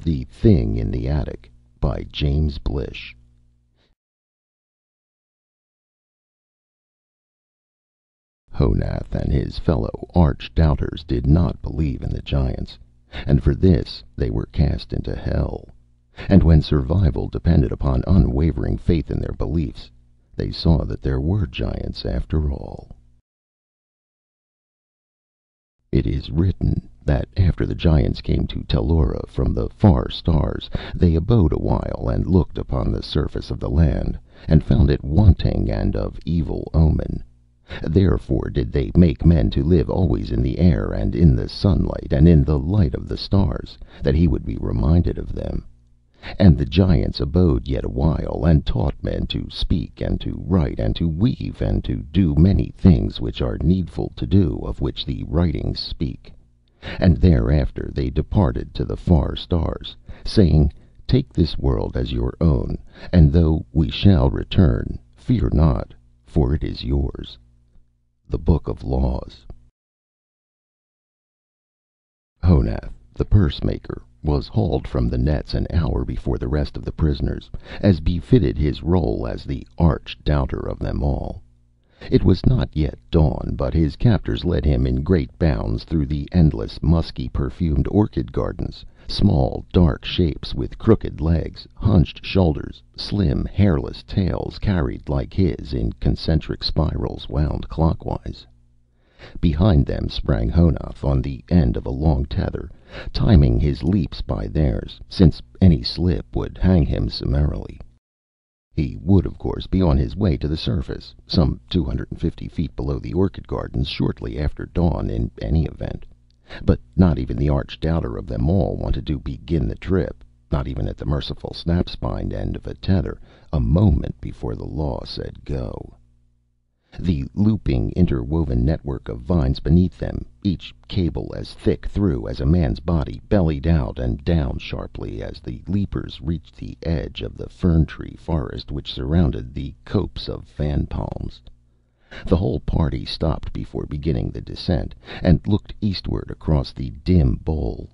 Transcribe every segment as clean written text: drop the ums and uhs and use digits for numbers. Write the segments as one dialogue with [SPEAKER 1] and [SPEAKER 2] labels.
[SPEAKER 1] The Thing in the Attic by James Blish. Honath and his fellow arch-doubters did not believe in the giants, and for this they were cast into hell. And when survival depended upon unwavering faith in their beliefs, they saw that there were giants after all. It is written that after the giants came to Tellura from the far stars, they abode a while and looked upon the surface of the land, and found it wanting and of evil omen. Therefore did they make men to live always in the air and in the sunlight and in the light of the stars, that he would be reminded of them. And the giants abode yet a while, and taught men to speak and to write and to weave and to do many things which are needful to do, of which the writings speak. And thereafter they departed to the far stars, saying, Take this world as your own, and though we shall return, fear not, for it is yours. The Book of Laws. Honath the Pursemaker was hauled from the nets an hour before the rest of the prisoners, as befitted his role as the arch-doubter of them all. It was not yet dawn, but his captors led him in great bounds through the endless, musky-perfumed orchid gardens, small, dark shapes with crooked legs, hunched shoulders, slim, hairless tails carried like his in concentric spirals wound clockwise. Behind them sprang Honath on the end of a long tether, timing his leaps by theirs, since any slip would hang him summarily. He would, of course, be on his way to the surface, some 250 feet below the orchid gardens, shortly after dawn in any event. But not even the arch-doubter of them all wanted to begin the trip, not even at the merciful snap-spine end of a tether, a moment before the law said go. The looping, interwoven network of vines beneath them, each cable as thick through as a man's body, bellied out and down sharply as the leapers reached the edge of the fern-tree forest which surrounded the copse of fan palms. The whole party stopped before beginning the descent, and looked eastward across the dim bowl.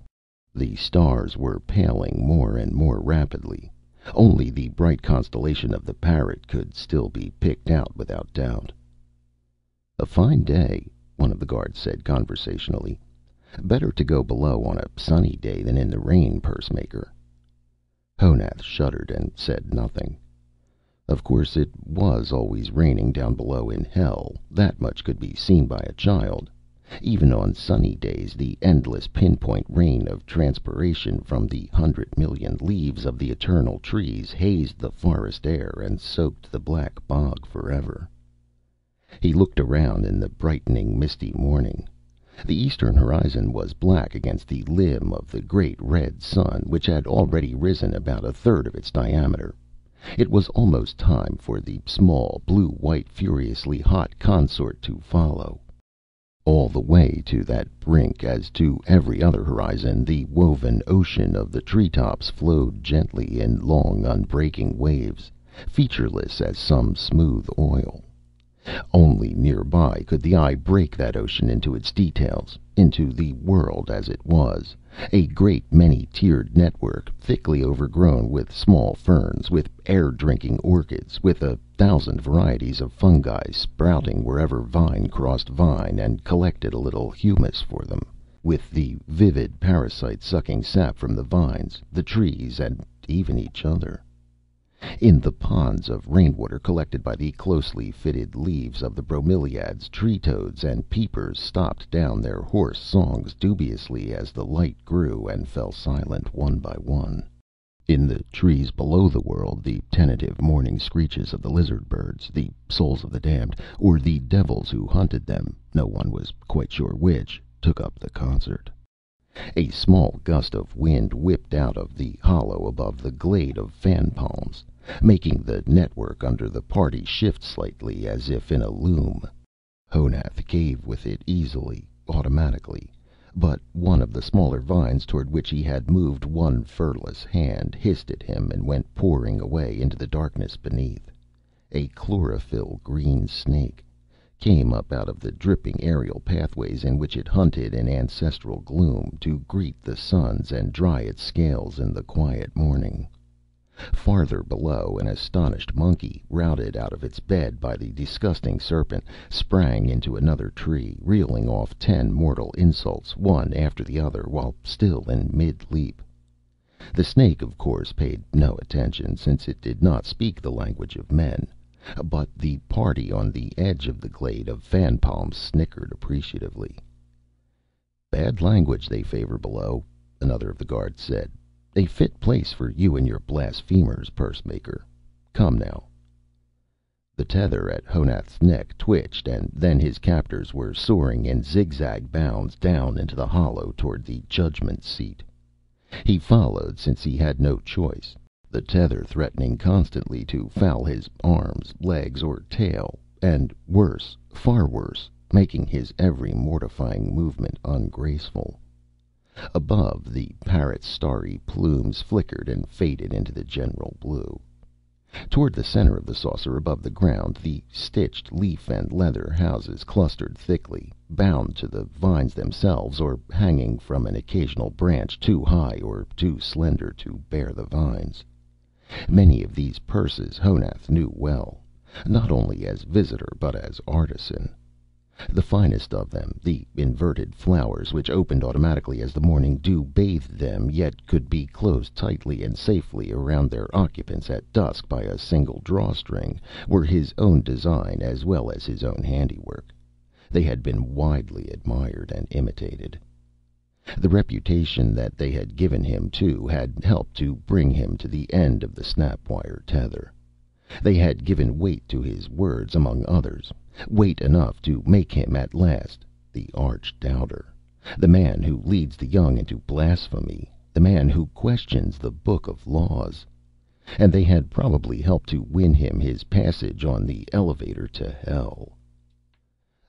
[SPEAKER 1] The stars were paling more and more rapidly. Only the bright constellation of the Parrot could still be picked out without doubt. "A fine day," one of the guards said conversationally. "Better to go below on a sunny day than in the rain, Pursemaker." Honath shuddered and said nothing. Of course it was always raining down below in hell, that much could be seen by a child. Even on sunny days the endless pinpoint rain of transpiration from the 100 million leaves of the eternal trees hazed the forest air and soaked the black bog forever. He looked around in the brightening, misty morning. The eastern horizon was black against the limb of the great red sun, which had already risen about a third of its diameter. It was almost time for the small, blue-white, furiously hot consort to follow. All the way to that brink, as to every other horizon, the woven ocean of the treetops flowed gently in long, unbreaking waves, featureless as some smooth oil. Only nearby could the eye break that ocean into its details, into the world as it was, a great many-tiered network, thickly overgrown with small ferns, with air-drinking orchids, with 1,000 varieties of fungi sprouting wherever vine crossed vine and collected a little humus for them, with the vivid parasites sucking sap from the vines, the trees, and even each other. In the ponds of rainwater collected by the closely fitted leaves of the bromeliads, tree-toads and peepers stopped down their hoarse songs dubiously as the light grew and fell silent one by one. In the trees below the world, the tentative morning screeches of the lizard birds, the souls of the damned, or the devils who hunted them, no one was quite sure which, took up the concert. A small gust of wind whipped out of the hollow above the glade of fan palms, making the network under the party shift slightly as if in a loom. Honath gave with it easily, automatically, but one of the smaller vines toward which he had moved one furless hand hissed at him and went pouring away into the darkness beneath. A chlorophyll green snake, came up out of the dripping aerial pathways in which it hunted in ancestral gloom to greet the suns and dry its scales in the quiet morning. Farther below, an astonished monkey, routed out of its bed by the disgusting serpent, sprang into another tree, reeling off 10 mortal insults, one after the other, while still in mid-leap. The snake, of course, paid no attention, since it did not speak the language of men. But the party on the edge of the glade of fan palms snickered appreciatively. "Bad language they favor below," another of the guards said. "A fit place for you and your blasphemers, Pursemaker. Come now." The tether at Honath's neck twitched, and then his captors were soaring in zigzag bounds down into the hollow toward the judgment seat. He followed, since he had no choice, the tether threatening constantly to foul his arms, legs, or tail, and worse, far worse, making his every mortifying movement ungraceful. Above, the parrot's starry plumes flickered and faded into the general blue. Toward the center of the saucer, above the ground, the stitched leaf and leather houses clustered thickly, bound to the vines themselves or hanging from an occasional branch too high or too slender to bear the vines. Many of these purses Honath knew well, not only as visitor but as artisan. The finest of them, the inverted flowers which opened automatically as the morning dew bathed them, yet could be closed tightly and safely around their occupants at dusk by a single drawstring, were his own design as well as his own handiwork. They had been widely admired and imitated. The reputation that they had given him, too, had helped to bring him to the end of the snap-wire tether. They had given weight to his words, among others, weight enough to make him at last the arch-doubter, the man who leads the young into blasphemy, the man who questions the book of laws. And they had probably helped to win him his passage on the elevator to hell.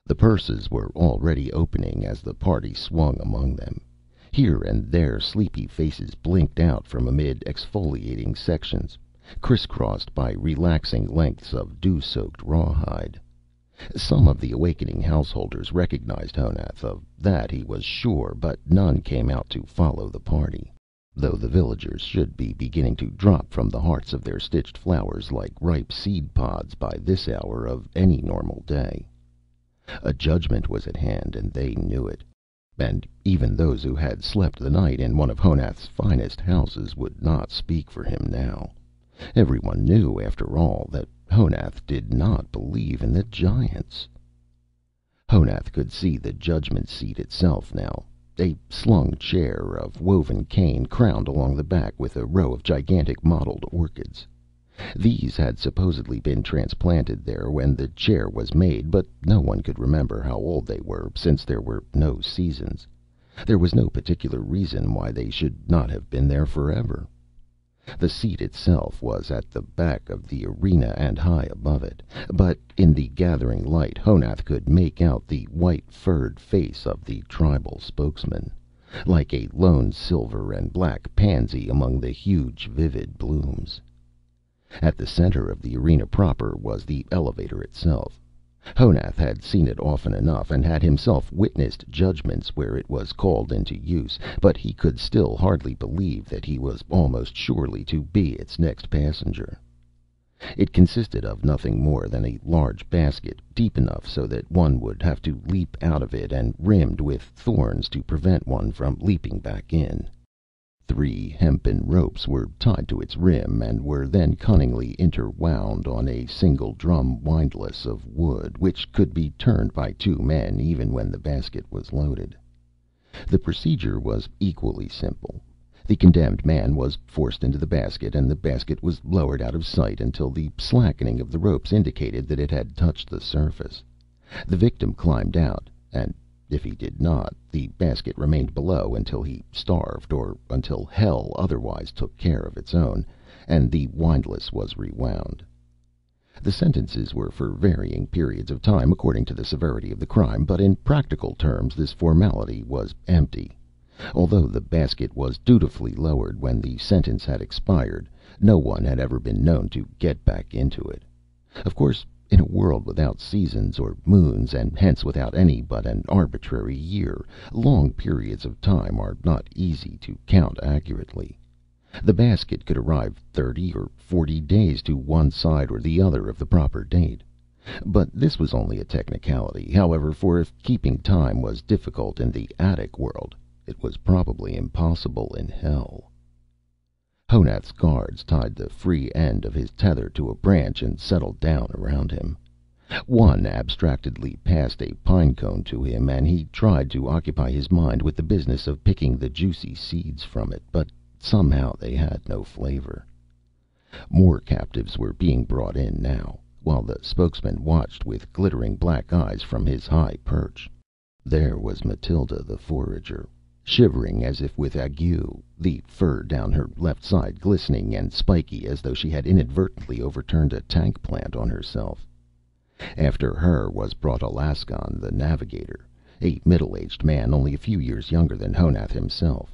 [SPEAKER 1] The purses were already opening as the party swung among them. Here and there sleepy faces blinked out from amid exfoliating sections, crisscrossed by relaxing lengths of dew-soaked rawhide. Some of the awakening householders recognized Honath, of that he was sure, but none came out to follow the party, though the villagers should be beginning to drop from the hearts of their stitched flowers like ripe seed pods by this hour of any normal day. A judgment was at hand, and they knew it. And even those who had slept the night in one of Honath's finest houses would not speak for him now. Everyone knew, after all, that Honath did not believe in the giants. Honath could see the judgment seat itself now, a slung chair of woven cane crowned along the back with a row of gigantic mottled orchids. These had supposedly been transplanted there when the chair was made, but no one could remember how old they were, since there were no seasons. There was no particular reason why they should not have been there forever. The seat itself was at the back of the arena and high above it, but in the gathering light Honath could make out the white furred face of the tribal spokesman, like a lone silver and black pansy among the huge vivid blooms. At the center of the arena proper was the elevator itself. Honath had seen it often enough, and had himself witnessed judgments where it was called into use, but he could still hardly believe that he was almost surely to be its next passenger. It consisted of nothing more than a large basket, deep enough so that one would have to leap out of it, and rimmed with thorns to prevent one from leaping back in. 3 hempen ropes were tied to its rim, and were then cunningly interwound on a single drum windlass of wood, which could be turned by 2 men even when the basket was loaded. The procedure was equally simple. The condemned man was forced into the basket, and the basket was lowered out of sight until the slackening of the ropes indicated that it had touched the surface. The victim climbed out, and if he did not, the basket remained below until he starved, or until hell otherwise took care of its own, and the windlass was rewound. The sentences were for varying periods of time according to the severity of the crime, but in practical terms this formality was empty. Although the basket was dutifully lowered when the sentence had expired, no one had ever been known to get back into it. Of course, In a world without seasons or moons, and hence without any but an arbitrary year, long periods of time are not easy to count accurately. The basket could arrive 30 or 40 days to one side or the other of the proper date. But this was only a technicality, however, for if keeping time was difficult in the attic world, it was probably impossible in hell. Honath's guards tied the free end of his tether to a branch and settled down around him. One abstractedly passed a pine cone to him, and he tried to occupy his mind with the business of picking the juicy seeds from it, but somehow they had no flavor. More captives were being brought in now, while the spokesman watched with glittering black eyes from his high perch. There was Matilda the forager, shivering as if with ague, the fur down her left side glistening and spiky as though she had inadvertently overturned a tank plant on herself. After her was brought Alaskan the navigator, a middle-aged man only a few years younger than Honath himself.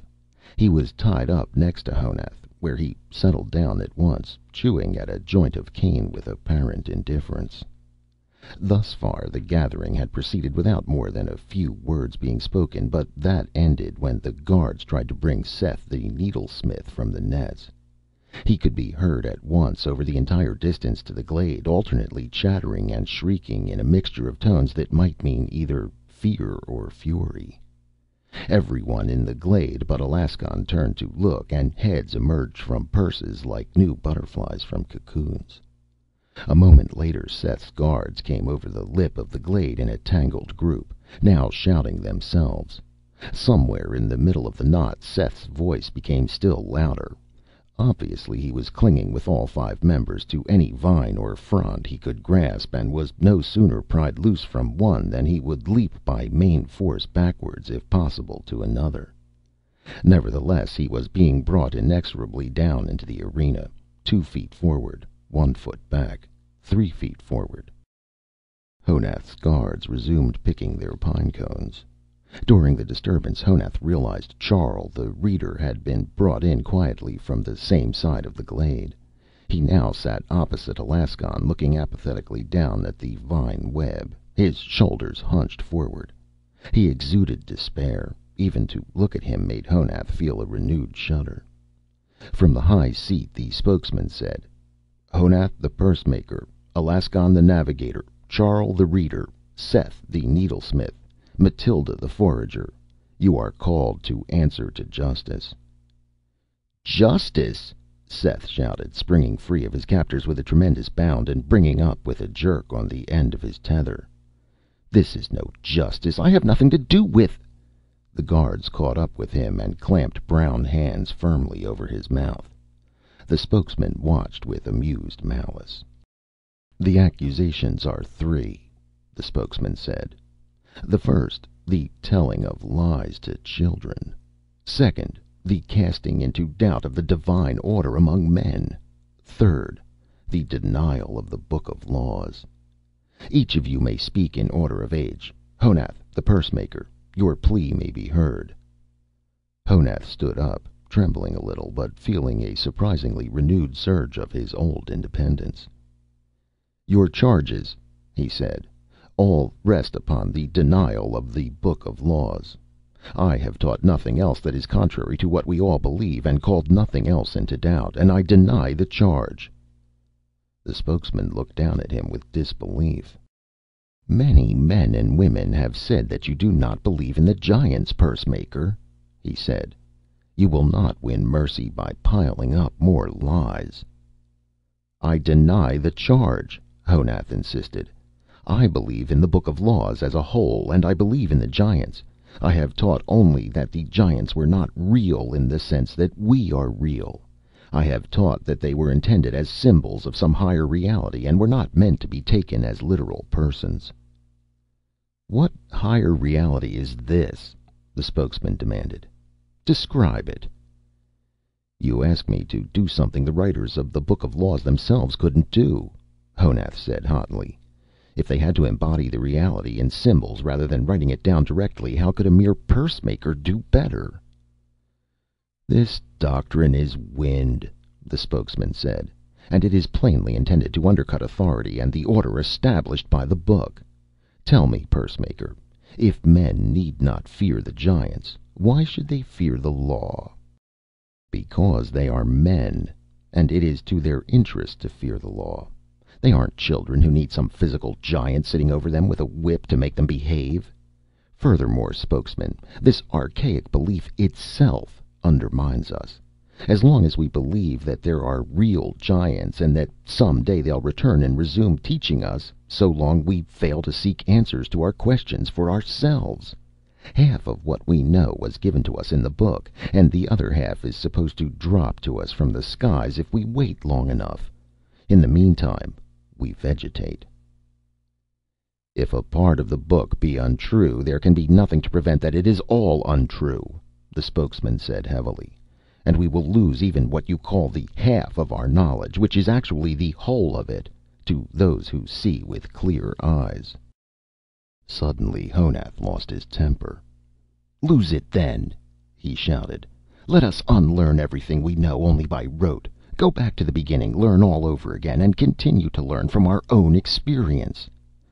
[SPEAKER 1] He was tied up next to Honath, where he settled down at once, chewing at a joint of cane with apparent indifference. Thus far the gathering had proceeded without more than a few words being spoken, but that ended when the guards tried to bring Seth the needlesmith from the nets. He could be heard at once over the entire distance to the glade, alternately chattering and shrieking in a mixture of tones that might mean either fear or fury. Everyone in the glade but Alaskan turned to look, and heads emerged from purses like new butterflies from cocoons. A moment later Seth's guards came over the lip of the glade in a tangled group, now shouting themselves. Somewhere in the middle of the knot Seth's voice became still louder. Obviously he was clinging with all 5 members to any vine or frond he could grasp, and was no sooner pried loose from one than he would leap by main force backwards, if possible, to another. Nevertheless, he was being brought inexorably down into the arena, 2 feet forward, 1 foot back, 3 feet forward. Honath's guards resumed picking their pine cones. During the disturbance, Honath realized Charl, the reader, had been brought in quietly from the same side of the glade. He now sat opposite Alaskan, looking apathetically down at the vine web, his shoulders hunched forward. He exuded despair. Even to look at him made Honath feel a renewed shudder. From the high seat the spokesman said, "Honath the Pursemaker, Alaskan the navigator, Charl the reader, Seth the needlesmith, Matilda the forager, you are called to answer to justice." "Justice!" Seth shouted, springing free of his captors with a tremendous bound and bringing up with a jerk on the end of his tether. "This is no justice! I have nothing to do with—" The guards caught up with him and clamped brown hands firmly over his mouth. The spokesman watched with amused malice. "The accusations are 3," the spokesman said. "The first, the telling of lies to children. Second, the casting into doubt of the divine order among men. Third, the denial of the Book of Laws. Each of you may speak in order of age. Honath the Pursemaker, your plea may be heard." Honath stood up, trembling a little, but feeling a surprisingly renewed surge of his old independence. "Your charges," he said, "all rest upon the denial of the Book of Laws. I have taught nothing else that is contrary to what we all believe, and called nothing else into doubt, and I deny the charge." The spokesman looked down at him with disbelief. "Many men and women have said that you do not believe in the giants, Pursemaker," he said. "You will not win mercy by piling up more lies." "I deny the charge," Honath insisted. "I believe in the Book of Laws as a whole, and I believe in the giants. I have taught only that the giants were not real in the sense that we are real. I have taught that they were intended as symbols of some higher reality, and were not meant to be taken as literal persons." "What higher reality is this?" the spokesman demanded. "Describe it." "You ask me to do something the writers of the Book of Laws themselves couldn't do," Honath said hotly. "If they had to embody the reality in symbols rather than writing it down directly, how could a mere pursemaker do better?" "This doctrine is wind," the spokesman said. and it is plainly intended to undercut authority and the order established by the book. Tell me, Pursemaker, if men need not fear the giants, why should they fear the law? Because they are men, and it is to their interest to fear the law. They aren't children who need some physical giant sitting over them with a whip to make them behave. Furthermore, spokesman, this archaic belief itself undermines us. As long as we believe that there are real giants and that some day they'll return and resume teaching us, so long we fail to seek answers to our questions for ourselves. Half of what we know was given to us in the book, and the other half is supposed to drop to us from the skies if we wait long enough. In the meantime, we vegetate. If a part of the book be untrue, there can be nothing to prevent that it is all untrue, the spokesman said heavily. And we will lose even what you call the half of our knowledge, which is actually the whole of it, to those who see with clear eyes. Suddenly Honath lost his temper. "Lose it, then!" he shouted. "Let us unlearn everything we know only by rote. Go back to the beginning, learn all over again, and continue to learn from our own experience.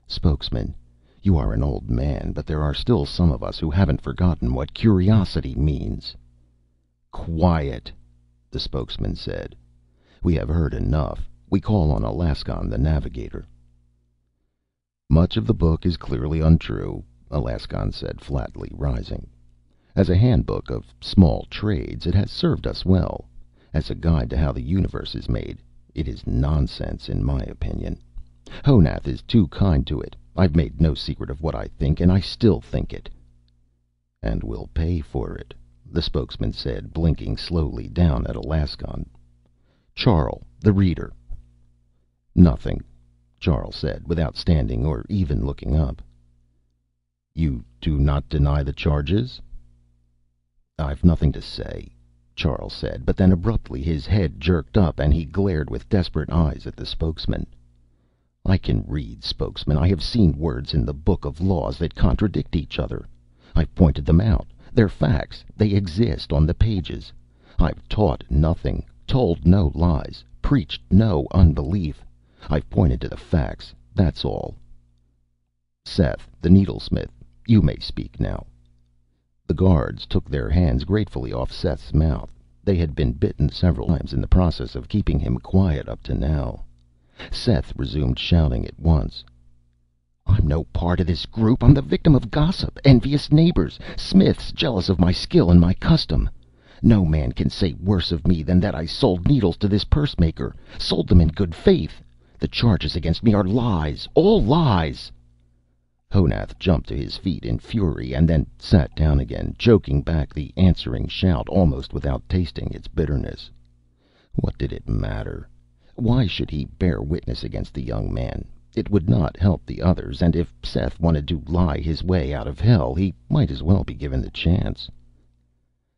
[SPEAKER 1] Spokesman, you are an old man, but there are still some of us who haven't forgotten what curiosity means." "Quiet," the spokesman said. "We have heard enough. We call on Alaskan the navigator." "Much of the book is clearly untrue," Alaskan said flatly, rising. "As a handbook of small trades, it has served us well. As a guide to how the universe is made, it is nonsense, in my opinion. Honath is too kind to it. I've made no secret of what I think, and I still think it." "And will pay for it," the spokesman said, blinking slowly down at Alaskan. "Charl, the reader." "Nothing," Charl said, without standing or even looking up. "You do not deny the charges?" "I've nothing to say," Charl said, but then abruptly his head jerked up and he glared with desperate eyes at the spokesman. "I can read, spokesman. I have seen words in the book of laws that contradict each other. I've pointed them out. They're facts. They exist on the pages. I've taught nothing, told no lies, preached no unbelief. I've pointed to the facts. That's all. Seth, the needlesmith, you may speak now." The guards took their hands gratefully off Seth's mouth. They had been bitten several times in the process of keeping him quiet up to now. Seth resumed shouting at once. "I'm no part of this group. I'm the victim of gossip, envious neighbors, smiths jealous of my skill and my custom. No man can say worse of me than that I sold needles to this pursemaker, sold them in good faith. The charges against me are lies, all lies." Honath jumped to his feet in fury and then sat down again, choking back the answering shout almost without tasting its bitterness. What did it matter? Why should he bear witness against the young man? It would not help the others, and if Seth wanted to lie his way out of hell, he might as well be given the chance.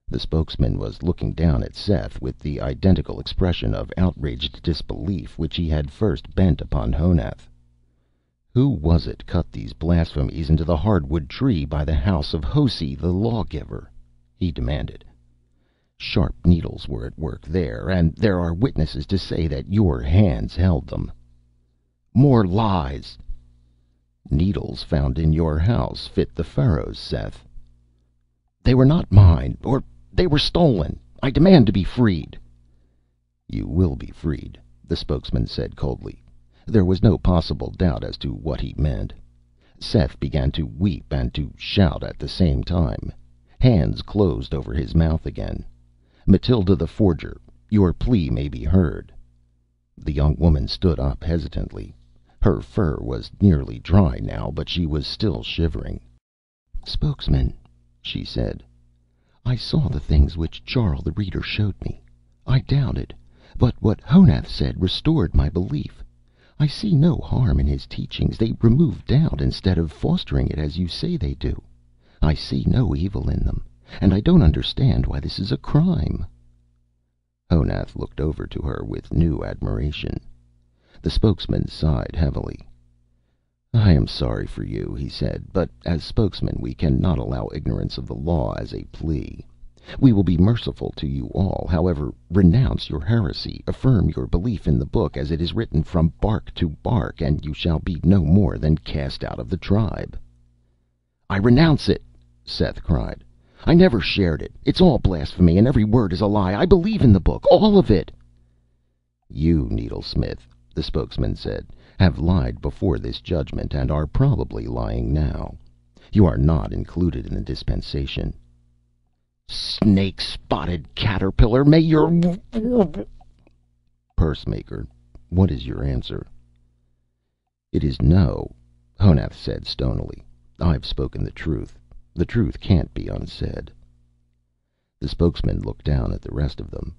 [SPEAKER 1] The spokesman was looking down at Seth with the identical expression of outraged disbelief which he had first bent upon Honath. "Who was it cut these blasphemies into the hardwood tree by the house of Hosi the lawgiver?" he demanded. "Sharp needles were at work there, and there are witnesses to say that your hands held them." "More lies!" "Needles found in your house fit the furrows, Seth." "They were not mine, or they were stolen. I demand to be freed." "You will be freed," the spokesman said coldly. There was no possible doubt as to what he meant. Seth began to weep and to shout at the same time. Hands closed over his mouth again. "Matilda the Forger, your plea may be heard." The young woman stood up hesitantly. Her fur was nearly dry now, but she was still shivering. "Spokesman," she said, "I saw the things which Charl the Reader showed me. I doubted, but what Honath said restored my belief. I see no harm in his teachings. They remove doubt instead of fostering it as you say they do. I see no evil in them, and I don't understand why this is a crime." Honath looked over to her with new admiration. The spokesman sighed heavily. "I am sorry for you," he said, "but as spokesman we cannot allow ignorance of the law as a plea. We will be merciful to you all. However, renounce your heresy, affirm your belief in the book as it is written from bark to bark, and you shall be no more than cast out of the tribe." "I renounce it!" Seth cried. "I never shared it. It's all blasphemy, and every word is a lie. I believe in the book, all of it." "You, Needlesmith," the spokesman said, "have lied before this judgment and are probably lying now. You are not included in the dispensation." "Snake-spotted caterpillar, may your—" "Pursemaker, what is your answer?" "It is no," Honath said stonily. "I've spoken the truth. The truth can't be unsaid." The spokesman looked down at the rest of them.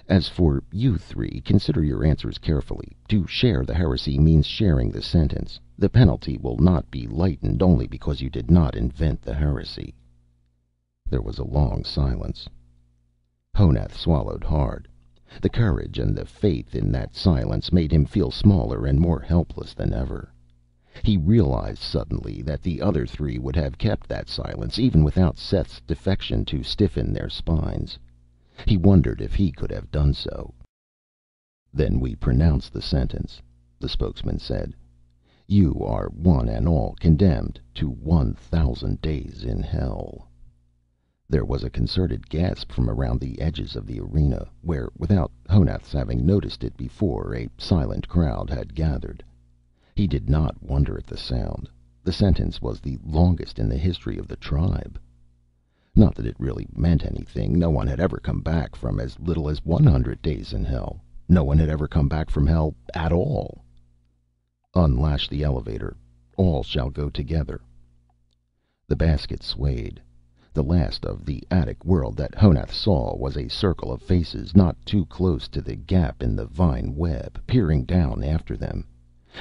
[SPEAKER 1] "As for you three, consider your answers carefully. To share the heresy means sharing the sentence. The penalty will not be lightened only because you did not invent the heresy." There was a long silence. Honath swallowed hard. The courage and the faith in that silence made him feel smaller and more helpless than ever. He realized suddenly that the other three would have kept that silence even without Seth's defection to stiffen their spines. He wondered if he could have done so. "Then we pronounce the sentence," the spokesman said. "You are one and all condemned to 1,000 days in hell." There was a concerted gasp from around the edges of the arena, where, without Honath's having noticed it before, a silent crowd had gathered. He did not wonder at the sound. The sentence was the longest in the history of the tribe. Not that it really meant anything. No one had ever come back from as little as 100 days in hell. No one had ever come back from hell at all. "Unlash the elevator. All shall go together." The basket swayed. The last of the attic world that Honath saw was a circle of faces, not too close to the gap in the vine web, peering down after them.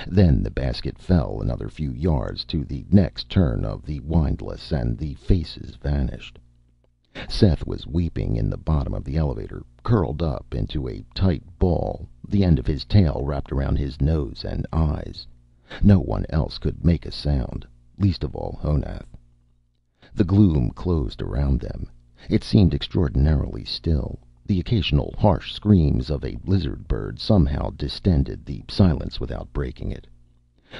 [SPEAKER 1] Then the basket fell another few yards to the next turn of the windlass, and the faces vanished. Seth was weeping in the bottom of the elevator, curled up into a tight ball, the end of his tail wrapped around his nose and eyes. No one else could make a sound, least of all Honath. The gloom closed around them. It seemed extraordinarily still. The occasional harsh screams of a lizard bird somehow distended the silence without breaking it.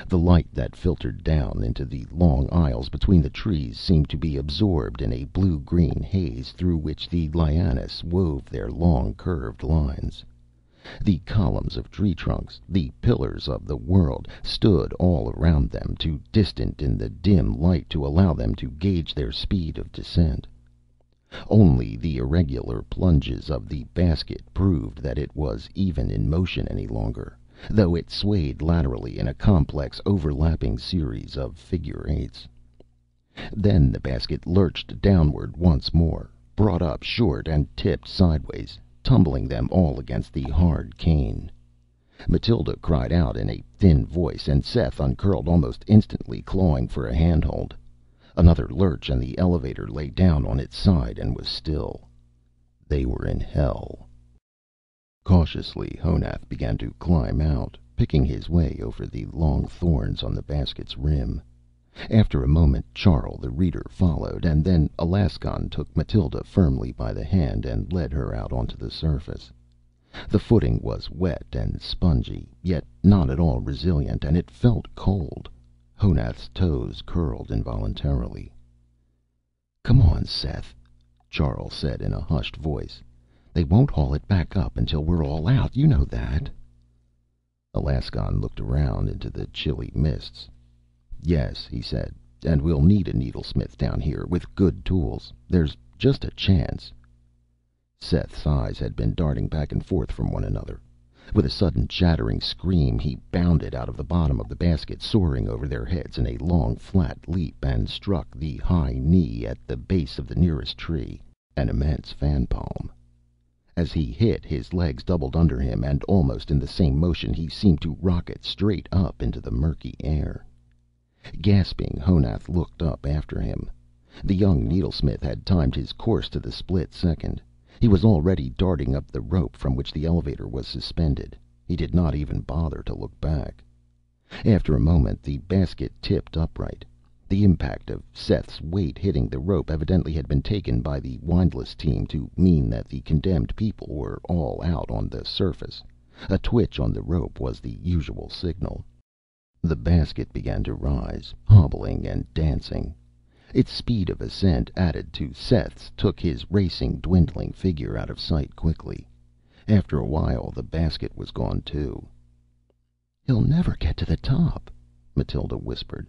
[SPEAKER 1] The light that filtered down into the long aisles between the trees seemed to be absorbed in a blue-green haze through which the lianas wove their long curved lines. The columns of tree trunks, the pillars of the world, stood all around them, too distant in the dim light to allow them to gauge their speed of descent. Only the irregular plunges of the basket proved that it was even in motion any longer, though it swayed laterally in a complex, overlapping series of figure eights. Then the basket lurched downward once more, brought up short, and tipped sideways, tumbling them all against the hard cane. Matilda cried out in a thin voice, and Seth uncurled almost instantly, clawing for a handhold. Another lurch, and the elevator lay down on its side and was still. They were in hell. Cautiously, Honath began to climb out, picking his way over the long thorns on the basket's rim. After a moment, Charl the Reader followed, and then Alaskan took Matilda firmly by the hand and led her out onto the surface. The footing was wet and spongy, yet not at all resilient, and it felt cold. Honath's toes curled involuntarily. "Come on, Seth," Charl said in a hushed voice. "They won't haul it back up until we're all out. You know that." Alaskan looked around into the chilly mists. "Yes," he said, "and we'll need a needlesmith down here, with good tools. There's just a chance." Seth's eyes had been darting back and forth from one another. With a sudden shattering scream, he bounded out of the bottom of the basket, soaring over their heads in a long, flat leap, and struck the high knee at the base of the nearest tree, an immense fan palm. As he hit, his legs doubled under him, and almost in the same motion he seemed to rocket straight up into the murky air. Gasping, Honath looked up after him. The young needlesmith had timed his course to the split second. He was already darting up the rope from which the elevator was suspended. He did not even bother to look back. After a moment, the basket tipped upright. The impact of Seth's weight hitting the rope evidently had been taken by the windlass team to mean that the condemned people were all out on the surface. A twitch on the rope was the usual signal. The basket began to rise, hobbling and dancing. Its speed of ascent, added to Seth's, took his racing, dwindling figure out of sight quickly. After a while, the basket was gone too. "He'll never get to the top," Matilda whispered.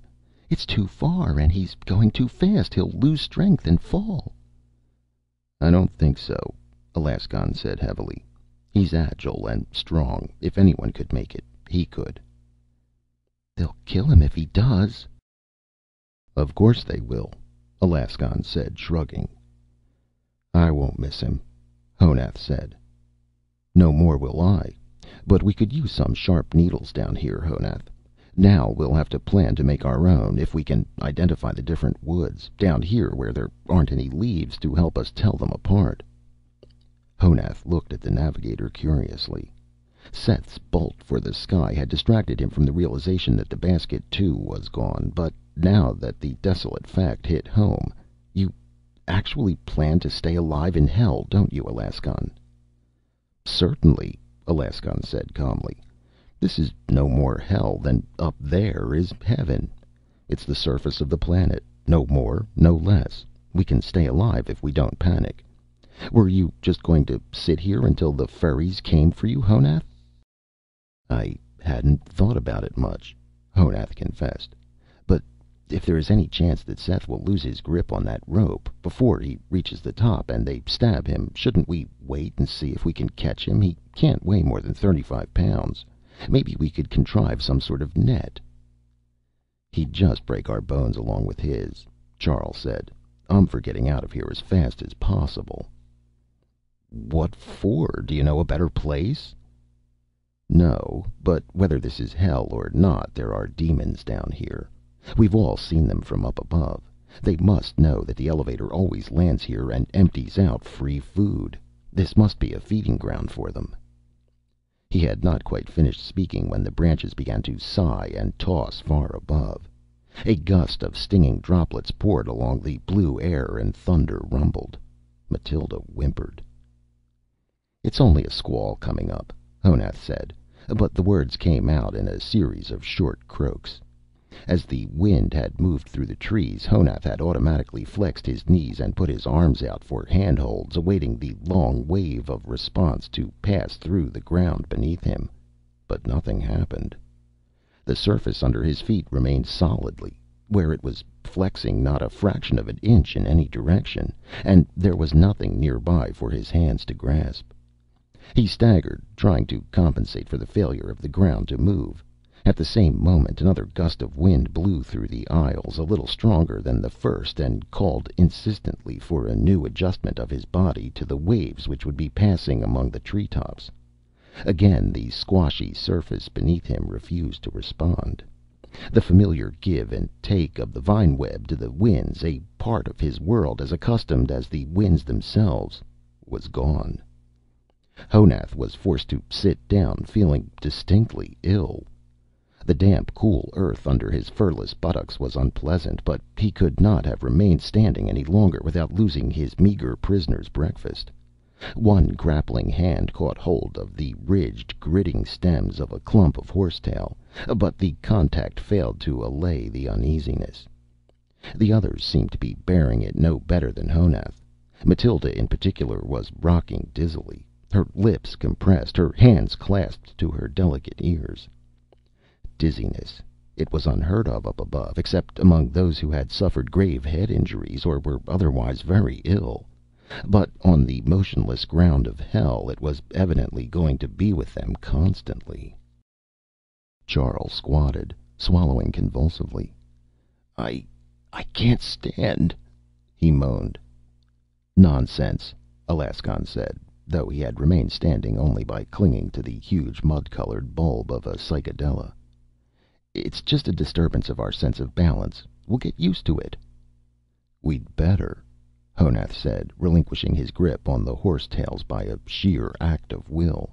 [SPEAKER 1] "It's too far, and he's going too fast. He'll lose strength and fall." "I don't think so," Alaskan said heavily. "He's agile and strong. If anyone could make it, he could." "They'll kill him if he does." "Of course they will," Alaskan said, shrugging. "I won't miss him," Honath said. "No more will I. But we could use some sharp needles down here, Honath. Now we'll have to plan to make our own, if we can identify the different woods, down here where there aren't any leaves to help us tell them apart." Honath looked at the navigator curiously. Seth's bolt for the sky had distracted him from the realization that the basket, too, was gone. But now that the desolate fact hit home, "You actually plan to stay alive in hell, don't you, Alaskan?" "Certainly," Alaskan said calmly. "This is no more hell than up there is heaven. It's the surface of the planet, no more, no less. We can stay alive if we don't panic. Were you just going to sit here until the furries came for you, Honath?" "I hadn't thought about it much," Honath confessed. "But if there is any chance that Seth will lose his grip on that rope before he reaches the top and they stab him, shouldn't we wait and see if we can catch him? He can't weigh more than 35 pounds. Maybe we could contrive some sort of net." "He'd just break our bones along with his," Charl said. "I'm for getting out of here as fast as possible." "What for? Do you know a better place?" "No, but whether this is hell or not, there are demons down here. We've all seen them from up above. They must know that the elevator always lands here and empties out free food. This must be a feeding ground for them." He had not quite finished speaking when the branches began to sigh and toss far above. A gust of stinging droplets poured along the blue air and thunder rumbled. Matilda whimpered. "It's only a squall coming up," Honath said, but the words came out in a series of short croaks. As the wind had moved through the trees, Honath had automatically flexed his knees and put his arms out for handholds, awaiting the long wave of response to pass through the ground beneath him. But nothing happened. The surface under his feet remained solidly where it was, flexing not a fraction of an inch in any direction, and there was nothing nearby for his hands to grasp. He staggered, trying to compensate for the failure of the ground to move. At the same moment, another gust of wind blew through the aisles, a little stronger than the first, and called insistently for a new adjustment of his body to the waves which would be passing among the treetops. Again the squashy surface beneath him refused to respond. The familiar give and take of the vine web to the winds, a part of his world as accustomed as the winds themselves, was gone. Honath was forced to sit down, feeling distinctly ill. The damp, cool earth under his furless buttocks was unpleasant, but he could not have remained standing any longer without losing his meager prisoner's breakfast. One grappling hand caught hold of the ridged, gritting stems of a clump of horsetail, but the contact failed to allay the uneasiness. The others seemed to be bearing it no better than Honath. Matilda, in particular, was rocking dizzily, her lips compressed, her hands clasped to her delicate ears. Dizziness. It was unheard of up above, except among those who had suffered grave head injuries or were otherwise very ill. But on the motionless ground of hell, it was evidently going to be with them constantly. Charl squatted, swallowing convulsively. I can't stand," he moaned. "Nonsense," Alaskan said, though he had remained standing only by clinging to the huge mud-colored bulb of a cycadella. "It's just a disturbance of our sense of balance. We'll get used to it." "We'd better," Honath said, relinquishing his grip on the horsetails by a sheer act of will.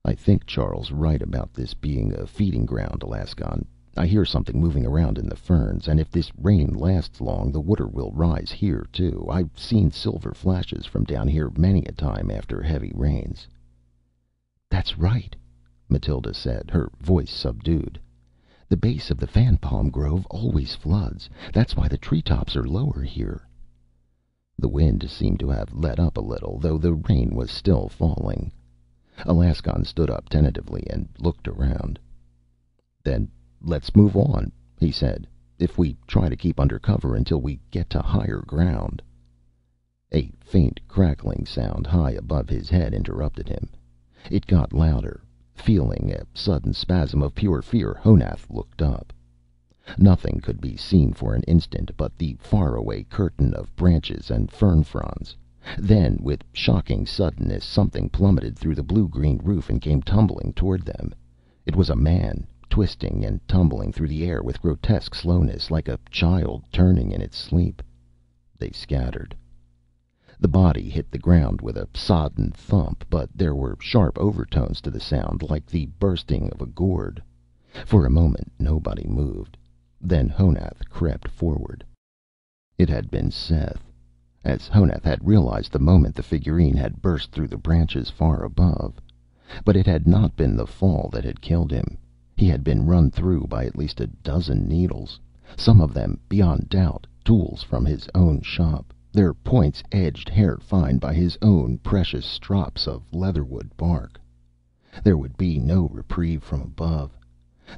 [SPEAKER 1] "I think Charl's right about this being a feeding ground, Alaskan. I hear something moving around in the ferns, and if this rain lasts long, the water will rise here, too. I've seen silver flashes from down here many a time after heavy rains." "That's right," Matilda said, her voice subdued. "The base of the fan palm grove always floods. That's why the treetops are lower here." The wind seemed to have let up a little, though the rain was still falling. Alaskan stood up tentatively and looked around. "Then let's move on," he said. "If we try to keep under cover until we get to higher ground." A faint crackling sound high above his head interrupted him. It got louder. Feeling a sudden spasm of pure fear, Honath looked up. Nothing could be seen for an instant but the faraway curtain of branches and fern fronds. Then, with shocking suddenness, something plummeted through the blue-green roof and came tumbling toward them. It was a man, twisting and tumbling through the air with grotesque slowness, like a child turning in its sleep. They scattered. The body hit the ground with a sodden thump, but there were sharp overtones to the sound, like the bursting of a gourd. For a moment nobody moved. Then Honath crept forward. It had been Seth, as Honath had realized the moment the figurine had burst through the branches far above. But it had not been the fall that had killed him. He had been run through by at least a dozen needles, some of them, beyond doubt, tools from his own shop, their points edged hair-fine by his own precious strops of leatherwood bark. There would be no reprieve from above.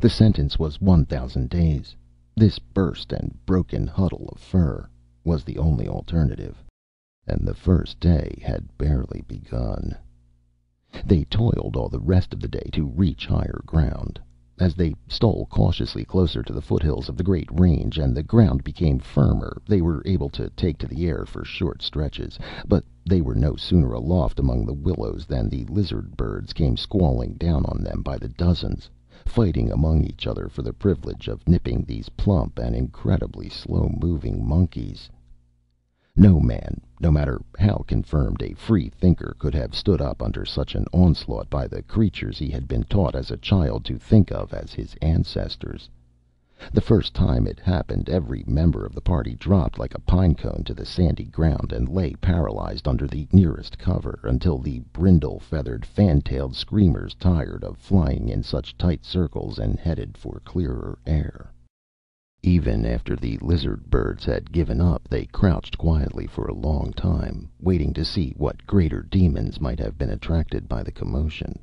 [SPEAKER 1] The sentence was 1,000 days. This burst and broken huddle of fur was the only alternative. And the first day had barely begun. They toiled all the rest of the day to reach higher ground. As they stole cautiously closer to the foothills of the great range and the ground became firmer, they were able to take to the air for short stretches. But they were no sooner aloft among the willows than the lizard birds came squalling down on them by the dozens, fighting among each other for the privilege of nipping these plump and incredibly slow-moving monkeys. No man, no matter how confirmed a free thinker, could have stood up under such an onslaught by the creatures he had been taught as a child to think of as his ancestors. The first time it happened, every member of the party dropped like a pine cone to the sandy ground and lay paralyzed under the nearest cover, until the brindle-feathered, fan-tailed screamers tired of flying in such tight circles and headed for clearer air. Even after the lizard birds had given up, they crouched quietly for a long time, waiting to see what greater demons might have been attracted by the commotion.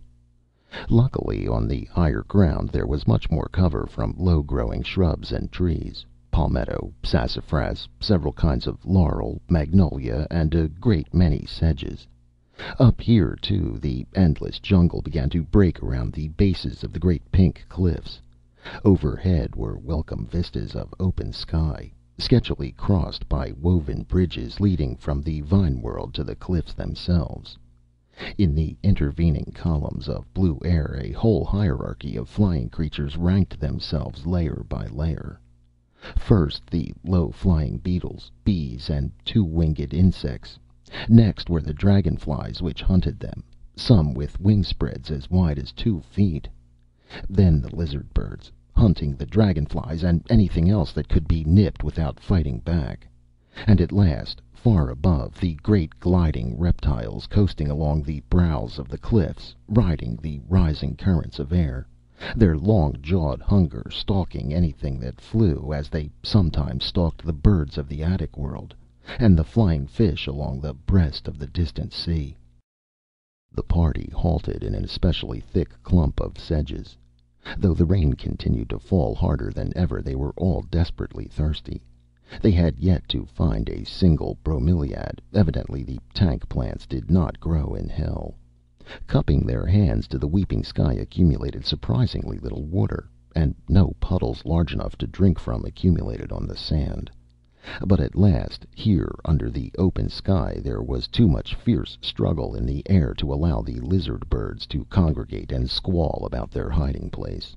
[SPEAKER 1] Luckily, on the higher ground there was much more cover from low-growing shrubs and trees: palmetto, sassafras, several kinds of laurel, magnolia, and a great many sedges. Up here, too, the endless jungle began to break around the bases of the great pink cliffs. Overhead were welcome vistas of open sky, sketchily crossed by woven bridges leading from the vine world to the cliffs themselves. In the intervening columns of blue air a whole hierarchy of flying creatures ranked themselves layer by layer. First the low-flying beetles, bees, and two-winged insects. Next were the dragonflies which hunted them, some with wing spreads as wide as 2 feet. Then the lizard birds, hunting the dragonflies and anything else that could be nipped without fighting back. And at last, far above, the great gliding reptiles coasting along the brows of the cliffs, riding the rising currents of air, their long-jawed hunger stalking anything that flew, as they sometimes stalked the birds of the attic world, and the flying fish along the breast of the distant sea. The party halted in an especially thick clump of sedges. Though the rain continued to fall harder than ever, they were all desperately thirsty. They had yet to find a single bromeliad. Evidently the tank plants did not grow in hell. Cupping their hands to the weeping sky accumulated surprisingly little water, and no puddles large enough to drink from accumulated on the sand. But at last, here under the open sky, there was too much fierce struggle in the air to allow the lizard birds to congregate and squall about their hiding place.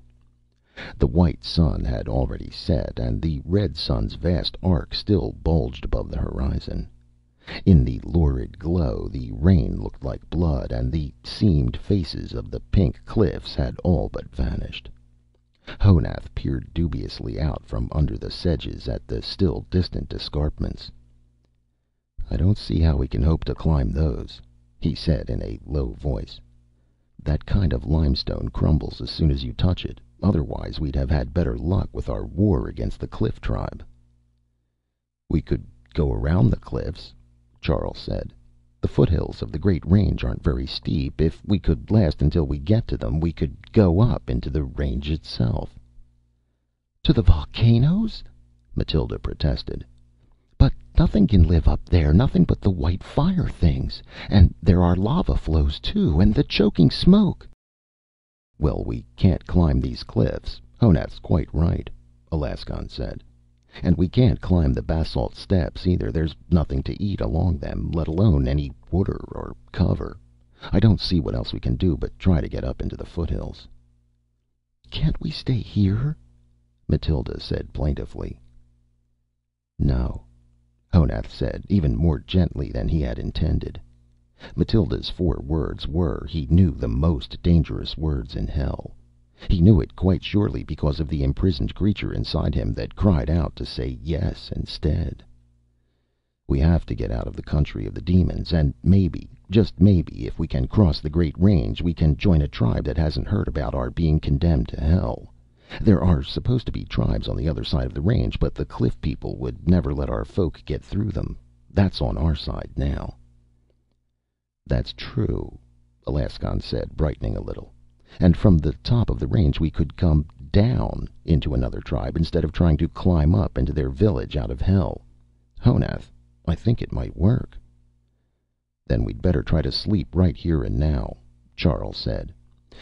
[SPEAKER 1] The white sun had already set, and the red sun's vast arc still bulged above the horizon. In the lurid glow the rain looked like blood, and the seamed faces of the pink cliffs had all but vanished. Honath peered dubiously out from under the sedges at the still distant escarpments. "I don't see how we can hope to climb those," he said in a low voice. "That kind of limestone crumbles as soon as you touch it. Otherwise, we'd have had better luck with our war against the cliff tribe." "We could go around the cliffs," Charl said. "The foothills of the Great Range aren't very steep. If we could last until we get to them, we could go up into the range itself." "To the volcanoes?" Matilda protested. "But nothing can live up there, nothing but the white fire things. And there are lava flows, too, and the choking smoke." "Well, we can't climb these cliffs. Honath's quite right," Alaskan said. "And we can't climb the basalt steps, either. There's nothing to eat along them, let alone any water or cover. I don't see what else we can do but try to get up into the foothills." "Can't we stay here?" Matilda said plaintively. "No," Honath said, even more gently than he had intended. Matilda's 4 words were, he knew, the most dangerous words in hell. He knew it quite surely because of the imprisoned creature inside him that cried out to say yes instead. "We have to get out of the country of the demons, and maybe, just maybe, if we can cross the Great Range, we can join a tribe that hasn't heard about our being condemned to hell. There are supposed to be tribes on the other side of the range, but the cliff people would never let our folk get through them. That's on our side now." "That's true," Alaskan said, brightening a little. "And from the top of the range we could come down into another tribe instead of trying to climb up into their village out of hell. Honath, I think it might work." "Then we'd better try to sleep right here and now," Charl said.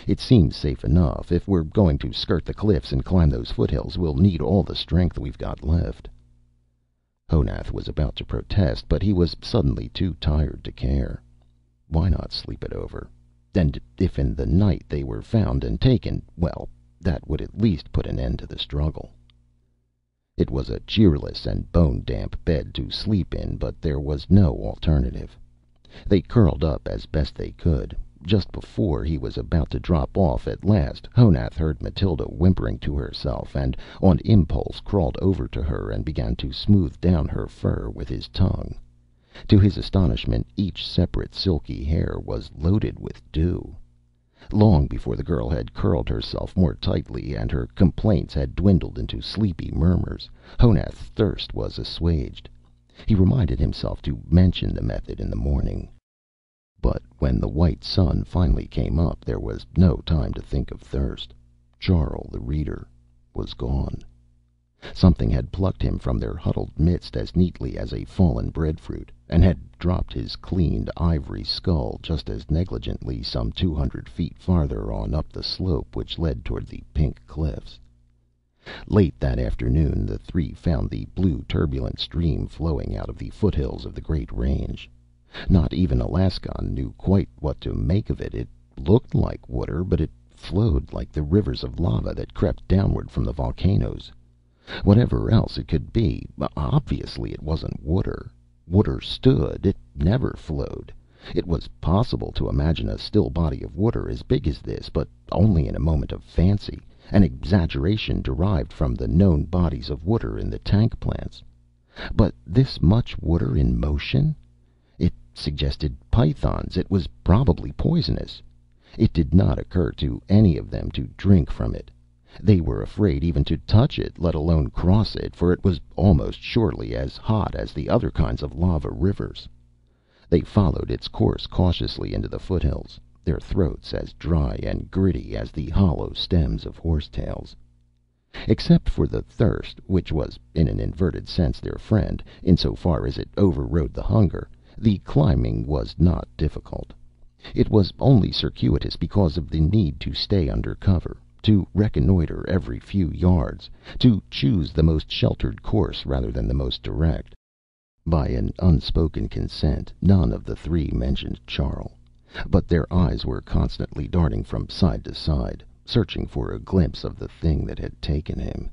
[SPEAKER 1] "It seems safe enough. If we're going to skirt the cliffs and climb those foothills, we'll need all the strength we've got left." Honath was about to protest, but he was suddenly too tired to care. Why not sleep it over? And if in the night they were found and taken, well, that would at least put an end to the struggle. It was a cheerless and bone-damp bed to sleep in, but there was no alternative. They curled up as best they could. Just before he was about to drop off at last, Honath heard Matilda whimpering to herself, and on impulse crawled over to her and began to smooth down her fur with his tongue. To his astonishment, each separate silky hair was loaded with dew. Long before the girl had curled herself more tightly and her complaints had dwindled into sleepy murmurs, Honath's thirst was assuaged. He reminded himself to mention the method in the morning. But when the white sun finally came up, there was no time to think of thirst. Charl, the reader, was gone. Something had plucked him from their huddled midst as neatly as a fallen breadfruit, and had dropped his cleaned ivory skull just as negligently some 200 feet farther on up the slope which led toward the pink cliffs. Late that afternoon, the 3 found the blue turbulent stream flowing out of the foothills of the Great Range. Not even Alaskan knew quite what to make of it. It looked like water, but it flowed like the rivers of lava that crept downward from the volcanoes. Whatever else it could be, obviously it wasn't water. Water stood, it never flowed. It was possible to imagine a still body of water as big as this, but only in a moment of fancy, an exaggeration derived from the known bodies of water in the tank plants. But this much water in motion? It suggested pythons. It was probably poisonous. It did not occur to any of them to drink from it. They were afraid even to touch it, let alone cross it, for it was almost surely as hot as the other kinds of lava rivers. They followed its course cautiously into the foothills, their throats as dry and gritty as the hollow stems of horsetails. Except for the thirst, which was in an inverted sense their friend, insofar as it overrode the hunger, the climbing was not difficult. It was only circuitous because of the need to stay under cover, to reconnoiter every few yards, to choose the most sheltered course rather than the most direct. By an unspoken consent, none of the 3 mentioned Charl, but their eyes were constantly darting from side to side, searching for a glimpse of the thing that had taken him.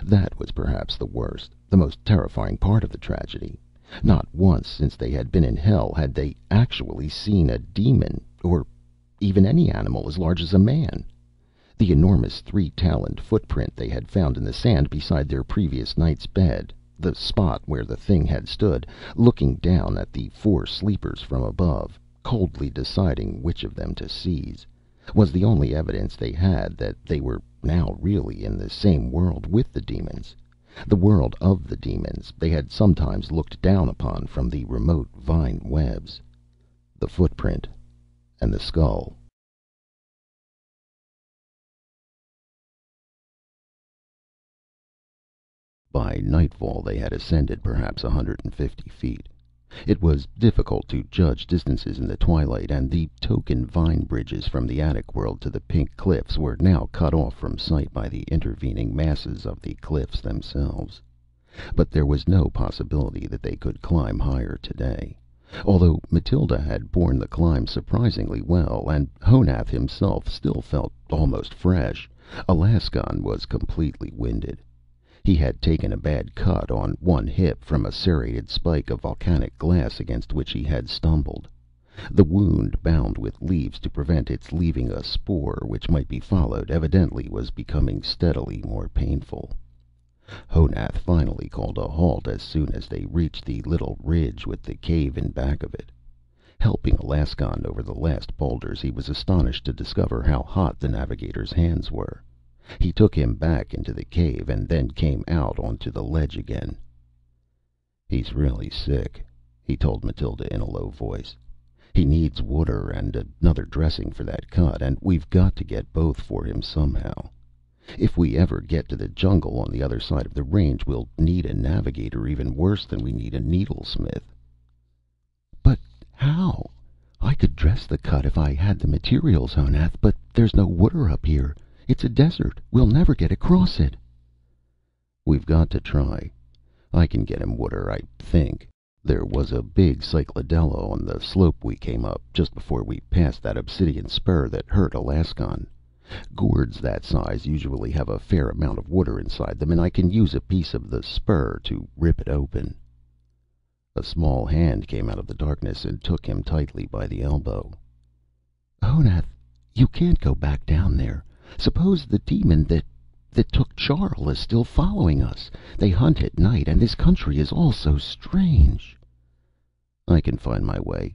[SPEAKER 1] That was perhaps the worst, the most terrifying part of the tragedy. Not once since they had been in hell had they actually seen a demon, or even any animal as large as a man. The enormous three-taloned footprint they had found in the sand beside their previous night's bed, the spot where the thing had stood, looking down at the four sleepers from above, coldly deciding which of them to seize, was the only evidence they had that they were now really in the same world with the demons, the world of the demons they had sometimes looked down upon from the remote vine webs. The footprint and the skull. By nightfall they had ascended perhaps 150 feet. It was difficult to judge distances in the twilight, and the token vine bridges from the attic world to the pink cliffs were now cut off from sight by the intervening masses of the cliffs themselves. But there was no possibility that they could climb higher today. Although Matilda had borne the climb surprisingly well, and Honath himself still felt almost fresh, Alaskan was completely winded. He had taken a bad cut on one hip from a serrated spike of volcanic glass against which he had stumbled. The wound, bound with leaves to prevent its leaving a spoor which might be followed, evidently was becoming steadily more painful. Honath finally called a halt as soon as they reached the little ridge with the cave in back of it. Helping Alaskan over the last boulders, he was astonished to discover how hot the navigator's hands were. He took him back into the cave and then came out onto the ledge again. "He's really sick," he told Matilda in a low voice. "He needs water and another dressing for that cut, and we've got to get both for him somehow. If we ever get to the jungle on the other side of the range, we'll need a navigator even worse than we need a needlesmith." "But how? I could dress the cut if I had the materials, Honath, but there's no water up here. It's a desert. We'll never get across it." "We've got to try. I can get him water, I think. There was a big cycladella on the slope we came up, just before we passed that obsidian spur that hurt Alaskan. Gourds that size usually have a fair amount of water inside them, and I can use a piece of the spur to rip it open." A small hand came out of the darkness and took him tightly by the elbow. "Honath, you can't go back down there. Suppose the demon that took Charl is still following us. They hunt at night, and this country is all so strange." "I can find my way.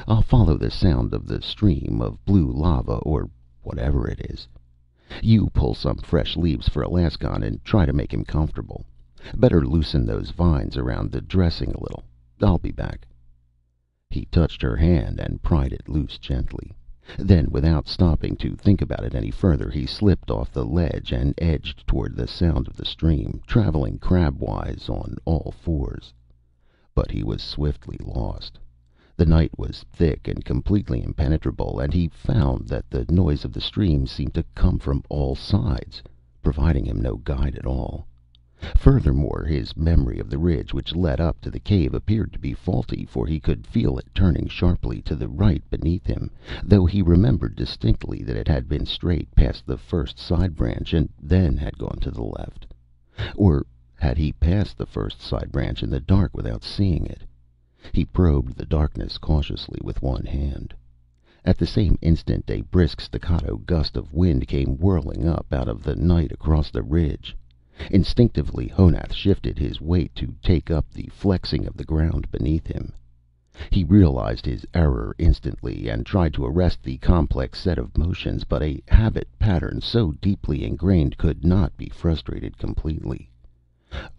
[SPEAKER 1] I'll follow the sound of the stream of blue lava, or whatever it is. You pull some fresh leaves for Alaskan and try to make him comfortable. Better loosen those vines around the dressing a little. I'll be back." He touched her hand and pried it loose gently. Then, without stopping to think about it any further, he slipped off the ledge and edged toward the sound of the stream, traveling crabwise on all fours. But he was swiftly lost. The night was thick and completely impenetrable, and he found that the noise of the stream seemed to come from all sides, providing him no guide at all. Furthermore, his memory of the ridge which led up to the cave appeared to be faulty, for he could feel it turning sharply to the right beneath him, though he remembered distinctly that it had been straight past the first side branch and then had gone to the left. Or had he passed the first side branch in the dark without seeing it? He probed the darkness cautiously with one hand. At the same instant a brisk staccato gust of wind came whirling up out of the night across the ridge. Instinctively, Honath shifted his weight to take up the flexing of the ground beneath him. He realized his error instantly and tried to arrest the complex set of motions, but a habit pattern so deeply ingrained could not be frustrated completely.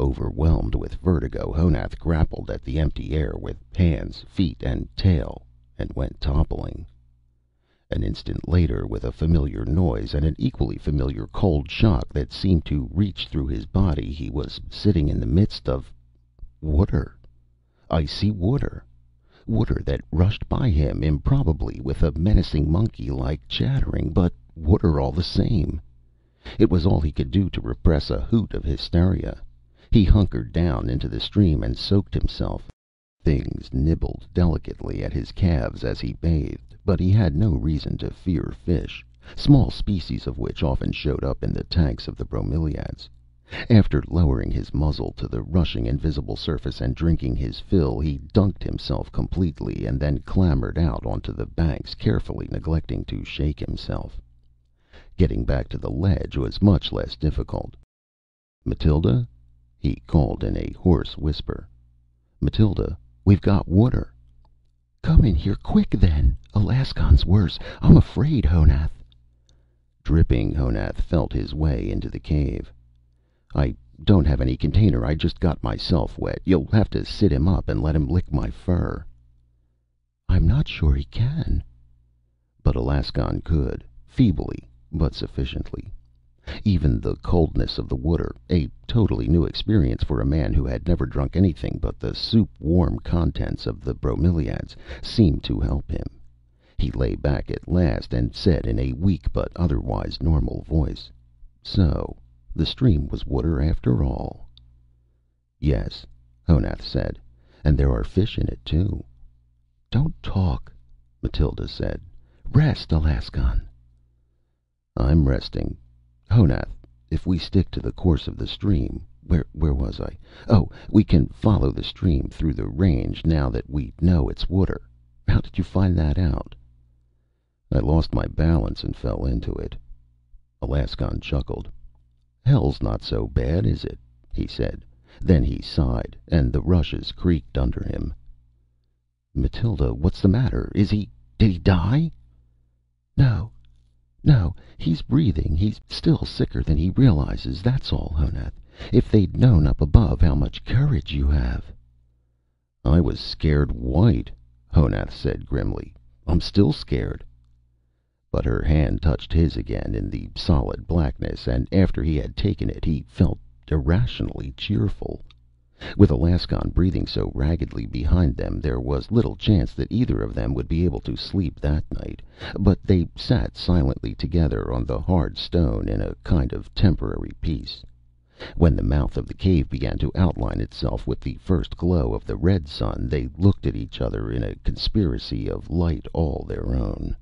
[SPEAKER 1] Overwhelmed with vertigo, Honath grappled at the empty air with hands, feet, and tail, and went toppling. An instant later, with a familiar noise and an equally familiar cold shock that seemed to reach through his body, he was sitting in the midst of water. Icy water. Water that rushed by him improbably with a menacing monkey-like chattering, but water all the same. It was all he could do to repress a hoot of hysteria. He hunkered down into the stream and soaked himself. Things nibbled delicately at his calves as he bathed, but he had no reason to fear fish, small species of which often showed up in the tanks of the bromeliads. After lowering his muzzle to the rushing invisible surface and drinking his fill, he dunked himself completely and then clambered out onto the banks, carefully neglecting to shake himself. Getting back to the ledge was much less difficult. "Matilda?" he called in a hoarse whisper. "Matilda, we've got water." "Come in here quick, then. Alaskon's worse. I'm afraid, Honath." Dripping, Honath felt his way into the cave. "I don't have any container. I just got myself wet. You'll have to sit him up and let him lick my fur." "I'm not sure he can." But Alaskan could, feebly, but sufficiently. Even the coldness of the water, a totally new experience for a man who had never drunk anything but the soup-warm contents of the bromeliads, seemed to help him. He lay back at last and said in a weak but otherwise normal voice, "So the stream was water after all." "Yes," Honath said, "and there are fish in it, too." "Don't talk," Matilda said. "Rest, Alaskan." "I'm resting. Honath, if we stick to the course of the stream where was I? Oh, we can follow the stream through the range now that we know it's water. How did you find that out?" "I lost my balance and fell into it." Alaskan chuckled. "Hell's not so bad, is it?" he said. Then he sighed, and the rushes creaked under him. "Matilda, what's the matter? Did he die?" "No. No, he's breathing. He's still sicker than he realizes, that's all, Honath. If they'd known up above how much courage you have." "I was scared white," Honath said grimly. "I'm still scared." But her hand touched his again in the solid blackness, and after he had taken it, he felt irrationally cheerful. With Alaskan breathing so raggedly behind them, there was little chance that either of them would be able to sleep that night, but they sat silently together on the hard stone in a kind of temporary peace. When the mouth of the cave began to outline itself with the first glow of the red sun, they looked at each other in a conspiracy of light all their own.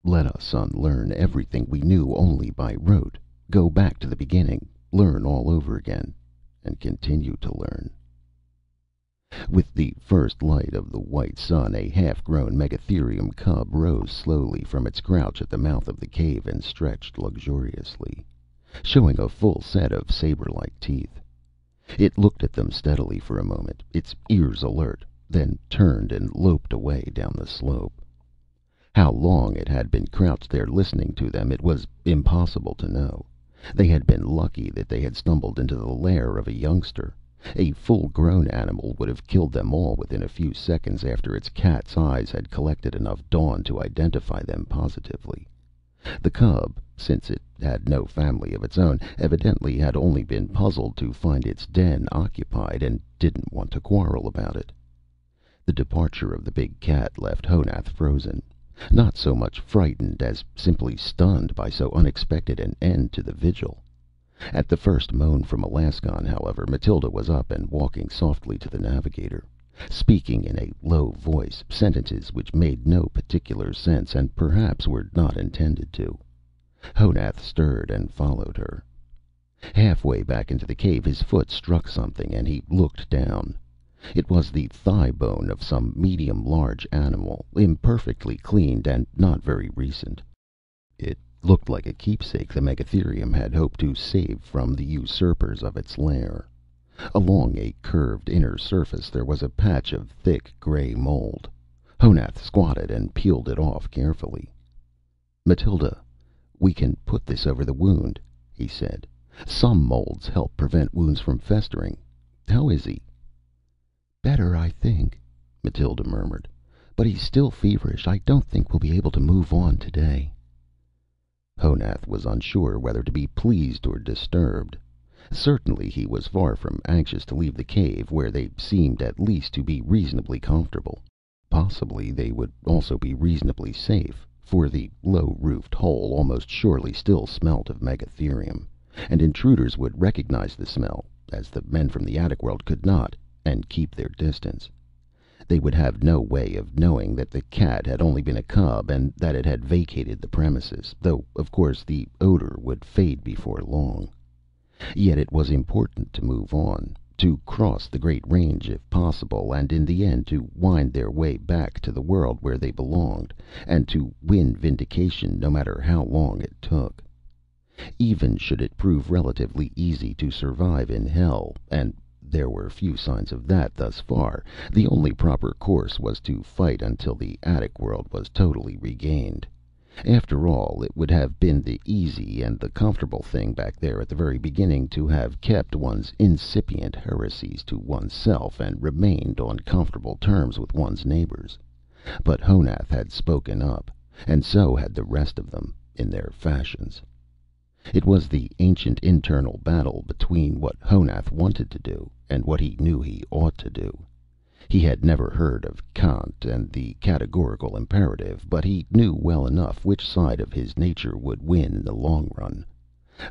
[SPEAKER 1] "Let us unlearn everything we knew only by rote, go back to the beginning, learn all over again, and continue to learn." With the first light of the white sun, a half-grown megatherium cub rose slowly from its crouch at the mouth of the cave and stretched luxuriously, showing a full set of saber-like teeth. It looked at them steadily for a moment, its ears alert, then turned and loped away down the slope. How long it had been crouched there listening to them, it was impossible to know. They had been lucky that they had stumbled into the lair of a youngster. A full-grown animal would have killed them all within a few seconds after its cat's eyes had collected enough dawn to identify them positively. The cub, since it had no family of its own, evidently had only been puzzled to find its den occupied, and didn't want to quarrel about it. The departure of the big cat left Honath frozen. Not so much frightened as simply stunned by so unexpected an end to the vigil. At the first moan from Alaskan, however, Matilda was up and walking softly to the navigator, speaking in a low voice sentences which made no particular sense and perhaps were not intended to. Honath stirred and followed her. Halfway back into the cave, his foot struck something, and he looked down. It was the thigh bone of some medium-large animal, imperfectly cleaned and not very recent. It looked like a keepsake the megatherium had hoped to save from the usurpers of its lair. Along a curved inner surface there was a patch of thick gray mold. Honath squatted and peeled it off carefully. "Matilda, we can put this over the wound," he said. "Some molds help prevent wounds from festering. How is he?" "Better, I think," Matilda murmured. "But he's still feverish. I don't think we'll be able to move on today." Honath was unsure whether to be pleased or disturbed. Certainly he was far from anxious to leave the cave, where they seemed at least to be reasonably comfortable. Possibly they would also be reasonably safe, for the low-roofed hole almost surely still smelt of megatherium, and intruders would recognize the smell, as the men from the attic world could not, and keep their distance. They would have no way of knowing that the cat had only been a cub and that it had vacated the premises, though, of course, the odor would fade before long. Yet it was important to move on. to cross the Great Range if possible, and in the end to wind their way back to the world where they belonged, and to win vindication no matter how long it took. Even should it prove relatively easy to survive in hell, and there were few signs of that thus far, the only proper course was to fight until the attic world was totally regained. After all, it would have been the easy and the comfortable thing back there at the very beginning to have kept one's incipient heresies to oneself and remained on comfortable terms with one's neighbors. But Honath had spoken up, and so had the rest of them, in their fashions. It was the ancient internal battle between what Honath wanted to do and what he knew he ought to do. He had never heard of Kant and the categorical imperative, but he knew well enough which side of his nature would win in the long run.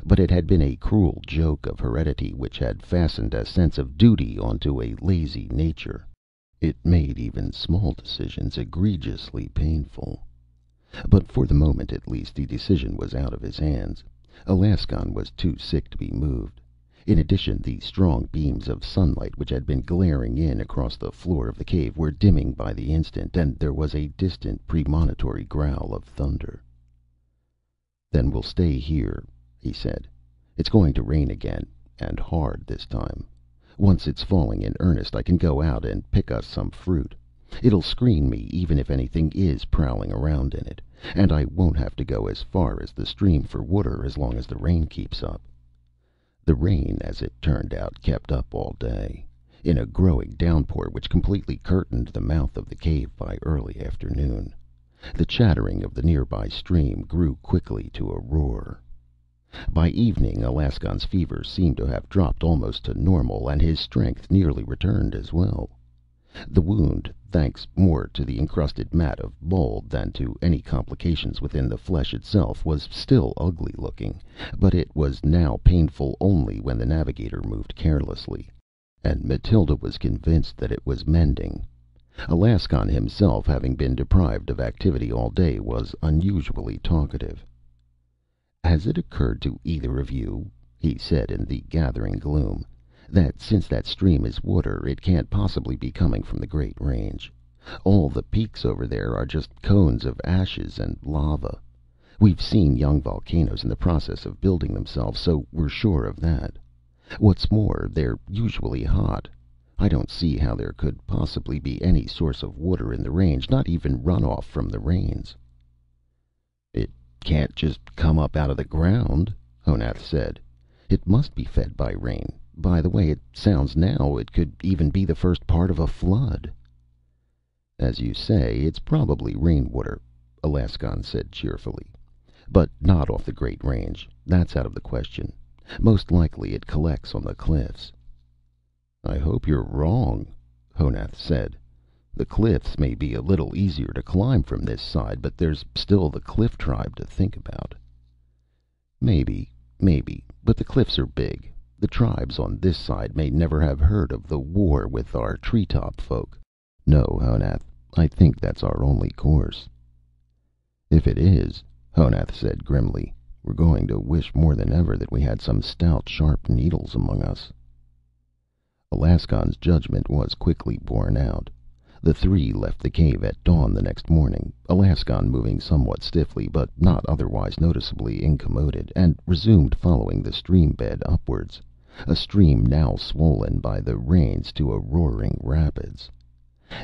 [SPEAKER 1] But it had been a cruel joke of heredity which had fastened a sense of duty onto a lazy nature. It made even small decisions egregiously painful. But for the moment at least the decision was out of his hands. Alaskan was too sick to be moved. In addition, the strong beams of sunlight which had been glaring in across the floor of the cave were dimming by the instant, and there was a distant premonitory growl of thunder. "Then we'll stay here," he said. "It's going to rain again, and hard this time. Once it's falling in earnest, I can go out and pick us some fruit. It'll screen me even if anything is prowling around in it, and I won't have to go as far as the stream for water as long as the rain keeps up." The rain, as it turned out, kept up all day, in a growing downpour which completely curtained the mouth of the cave by early afternoon. The chattering of the nearby stream grew quickly to a roar. By evening, Alaskan's fever seemed to have dropped almost to normal, and his strength nearly returned as well. The wound, thanks more to the encrusted mat of mold than to any complications within the flesh itself, was still ugly looking, but it was now painful only when the navigator moved carelessly, and Matilda was convinced that it was mending. Alaskan himself, having been deprived of activity all day, was unusually talkative. "Has it occurred to either of you," he said in the gathering gloom, "that since that stream is water, it can't possibly be coming from the Great Range? All the peaks over there are just cones of ashes and lava. We've seen young volcanoes in the process of building themselves, so we're sure of that. What's more, they're usually hot. I don't see how there could possibly be any source of water in the range, not even runoff from the rains." "It can't just come up out of the ground," Honath said. "It must be fed by rain. By the way it sounds now, it could even be the first part of a flood." "As you say, it's probably rainwater," Alaskan said cheerfully. "But not off the Great Range. That's out of the question. Most likely it collects on the cliffs." "I hope you're wrong," Honath said. "The cliffs may be a little easier to climb from this side, but there's still the cliff tribe to think about." Maybe. But the cliffs are big. The tribes on this side may never have heard of the war with our treetop folk. No, Honath, I think that's our only course." "If it is," Honath said grimly, "we're going to wish more than ever that we had some stout, sharp needles among us." Alaskan's judgment was quickly borne out. The three left the cave at dawn the next morning, Alaskan moving somewhat stiffly, but not otherwise noticeably incommoded, and resumed following the stream bed upwards, a stream now swollen by the rains to a roaring rapids.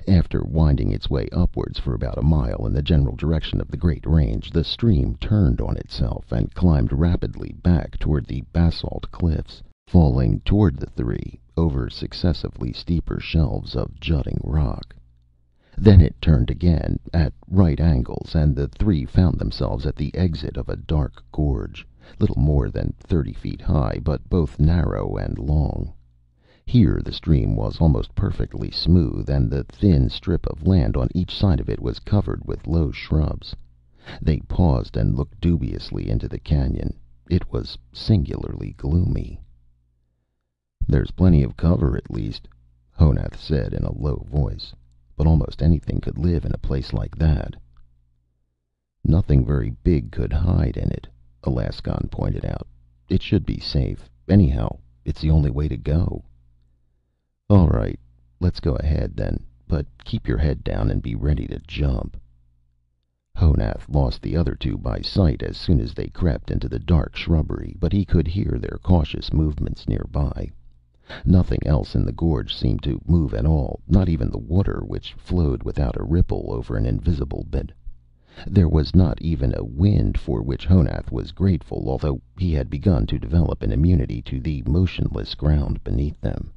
[SPEAKER 1] After winding its way upwards for about a mile in the general direction of the Great Range, the stream turned on itself and climbed rapidly back toward the basalt cliffs, falling toward the three over successively steeper shelves of jutting rock. Then it turned again, at right angles, and the three found themselves at the exit of a dark gorge, little more than 30 feet high, but both narrow and long. Here the stream was almost perfectly smooth, and the thin strip of land on each side of it was covered with low shrubs. They paused and looked dubiously into the canyon. It was singularly gloomy. "There's plenty of cover, at least," Honath said in a low voice. "But almost anything could live in a place like that." "Nothing very big could hide in it," Alaskan pointed out. "It should be safe. Anyhow, it's the only way to go." All right, let's go ahead then, but keep your head down and be ready to jump. Honath lost the other two by sight as soon as they crept into the dark shrubbery, but he could hear their cautious movements nearby. Nothing else in the gorge seemed to move at all, not even the water, which flowed without a ripple over an invisible bed. There was not even a wind, for which Honath was grateful, although he had begun to develop an immunity to the motionless ground beneath them.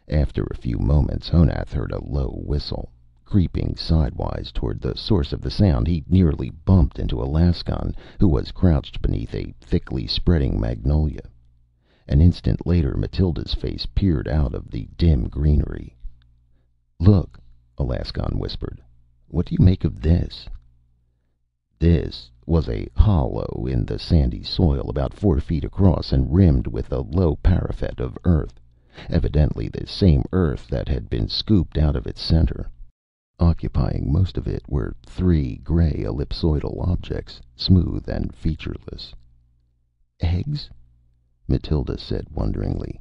[SPEAKER 1] After a few moments, Honath heard a low whistle. Creeping sidewise toward the source of the sound, he nearly bumped into Alaskan, who was crouched beneath a thickly spreading magnolia. An instant later, Matilda's face peered out of the dim greenery. "Look," Alaskan whispered. "What do you make of this?" This was a hollow in the sandy soil, about 4 feet across and rimmed with a low parapet of earth, evidently the same earth that had been scooped out of its center. Occupying most of it were three gray ellipsoidal objects, smooth and featureless. "Eggs?" Matilda said wonderingly.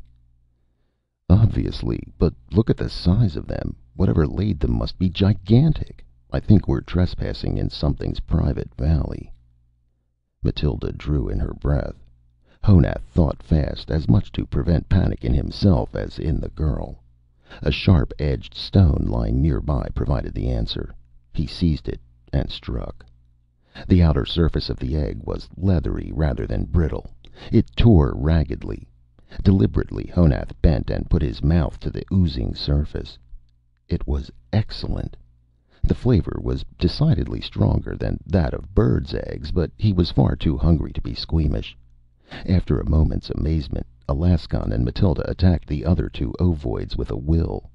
[SPEAKER 1] "Obviously, but look at the size of them. Whatever laid them must be gigantic. I think we're trespassing in something's private valley." Matilda drew in her breath. Honath thought fast, as much to prevent panic in himself as in the girl. A sharp-edged stone lying nearby provided the answer. He seized it and struck. The outer surface of the egg was leathery rather than brittle. It tore raggedly. Deliberately, Honath bent and put his mouth to the oozing surface. It was excellent. The flavor was decidedly stronger than that of birds' eggs, but he was far too hungry to be squeamish. After a moment's amazement, Alaskan and Matilda attacked the other two ovoids with a will.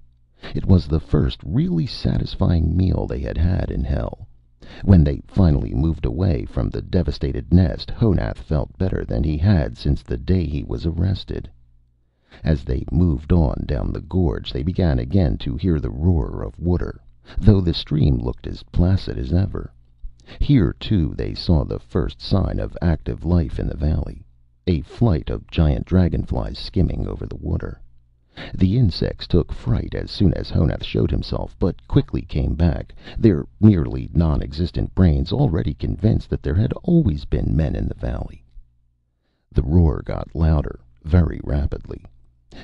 [SPEAKER 1] It was the first really satisfying meal they had had in hell. When they finally moved away from the devastated nest, Honath felt better than he had since the day he was arrested. As they moved on down the gorge, they began again to hear the roar of water, though the stream looked as placid as ever. Here, too, they saw the first sign of active life in the valley, a flight of giant dragonflies skimming over the water. The insects took fright as soon as Honath showed himself, but quickly came back, their nearly non-existent brains already convinced that there had always been men in the valley. The roar got louder, very rapidly.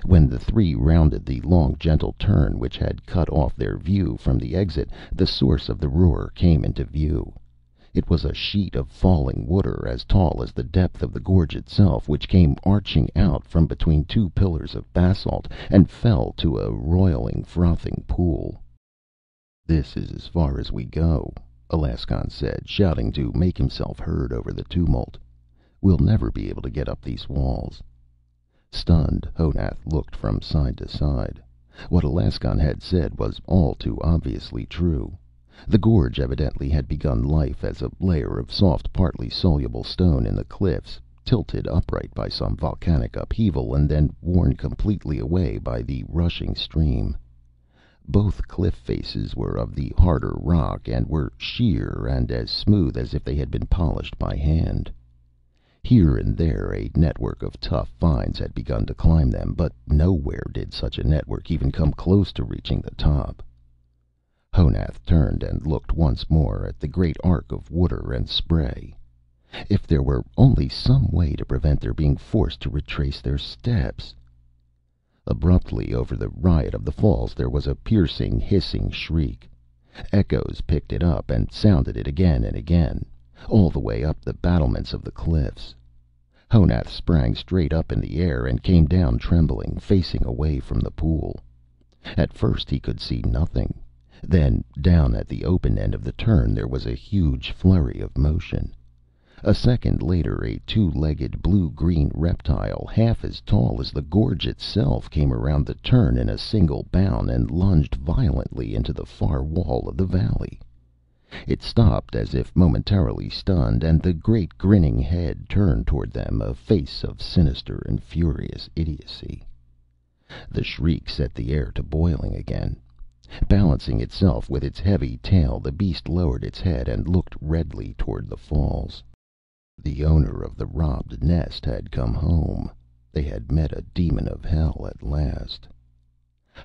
[SPEAKER 1] When the three rounded the long, gentle turn which had cut off their view from the exit, the source of the roar came into view. It was a sheet of falling water as tall as the depth of the gorge itself, which came arching out from between two pillars of basalt and fell to a roiling, frothing pool. "This is as far as we go," Alaskan said, shouting to make himself heard over the tumult. "We'll never be able to get up these walls." Stunned, Honath looked from side to side. What Alaskan had said was all too obviously true. The gorge evidently had begun life as a layer of soft, partly soluble stone in the cliffs, tilted upright by some volcanic upheaval, and then worn completely away by the rushing stream. Both cliff faces were of the harder rock, and were sheer and as smooth as if they had been polished by hand. Here and there a network of tough vines had begun to climb them, but nowhere did such a network even come close to reaching the top. Honath turned and looked once more at the great arc of water and spray. If there were only some way to prevent their being forced to retrace their steps. Abruptly, over the riot of the falls, there was a piercing, hissing shriek. Echoes picked it up and sounded it again and again, all the way up the battlements of the cliffs. Honath sprang straight up in the air and came down trembling, facing away from the pool. At first he could see nothing. Then, down at the open end of the turn, there was a huge flurry of motion. A second later, a two-legged blue-green reptile, half as tall as the gorge itself, came around the turn in a single bound and lunged violently into the far wall of the valley. It stopped as if momentarily stunned, and the great grinning head turned toward them, a face of sinister and furious idiocy. The shriek set the air to boiling again. Balancing itself with its heavy tail, the beast lowered its head and looked redly toward the falls. The owner of the robbed nest had come home. They had met a demon of hell at last.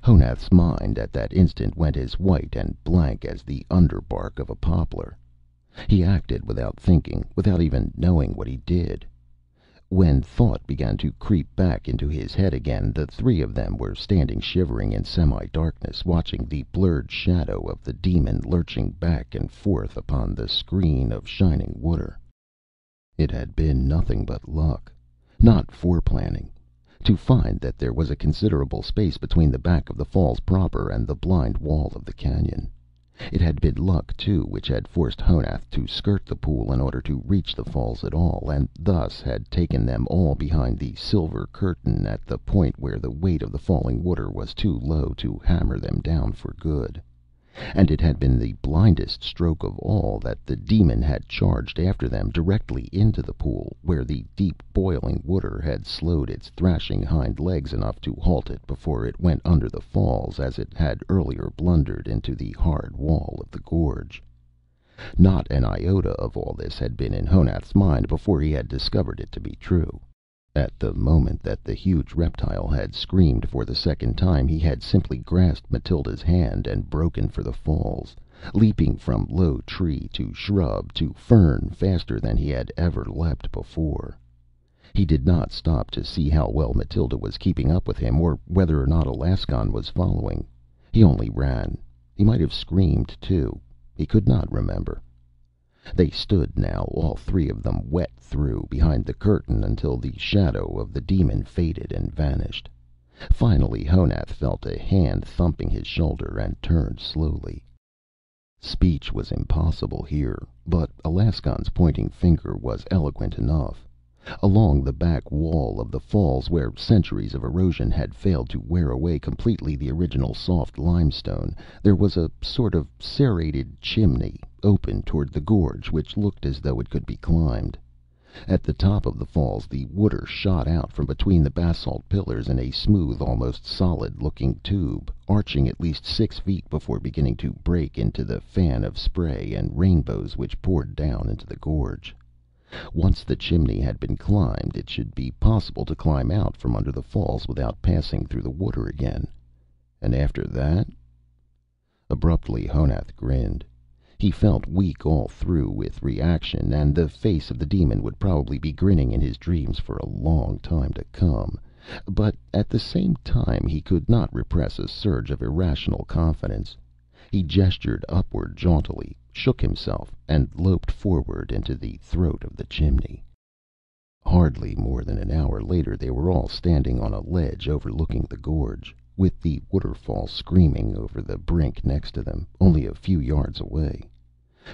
[SPEAKER 1] Honath's mind at that instant went as white and blank as the underbark of a poplar. He acted without thinking, without even knowing what he did. When thought began to creep back into his head again, the three of them were standing shivering in semi-darkness, watching the blurred shadow of the demon lurching back and forth upon the screen of shining water. It had been nothing but luck, not foreplanning, to find that there was a considerable space between the back of the falls proper and the blind wall of the canyon. It had been luck, too, which had forced Honath to skirt the pool in order to reach the falls at all, and thus had taken them all behind the silver curtain at the point where the weight of the falling water was too low to hammer them down for good. And it had been the blindest stroke of all that the demon had charged after them directly into the pool, where the deep boiling water had slowed its thrashing hind legs enough to halt it before it went under the falls, as it had earlier blundered into the hard wall of the gorge. Not an iota of all this had been in Honath's mind before he had discovered it to be true. At the moment that the huge reptile had screamed for the second time, he had simply grasped Matilda's hand and broken for the falls, leaping from low tree to shrub to fern faster than he had ever leapt before. He did not stop to see how well Matilda was keeping up with him, or whether or not Alaskan was following. He only ran. He might have screamed, too. He could not remember. They stood now, all three of them wet through, behind the curtain until the shadow of the demon faded and vanished. Finally Honath felt a hand thumping his shoulder and turned slowly. Speech was impossible here, but Alaskan's pointing finger was eloquent enough. Along the back wall of the falls, where centuries of erosion had failed to wear away completely the original soft limestone, there was a sort of serrated chimney open toward the gorge, which looked as though it could be climbed. At the top of the falls the water shot out from between the basalt pillars in a smooth, almost solid-looking tube, arching at least 6 feet before beginning to break into the fan of spray and rainbows which poured down into the gorge. Once the chimney had been climbed, it should be possible to climb out from under the falls without passing through the water again. And after that? Abruptly Honath grinned. He felt weak all through with reaction, and the face of the demon would probably be grinning in his dreams for a long time to come. But at the same time he could not repress a surge of irrational confidence. He gestured upward jauntily, shook himself, and loped forward into the throat of the chimney. Hardly more than an hour later they were all standing on a ledge overlooking the gorge, with the waterfall screaming over the brink next to them, only a few yards away.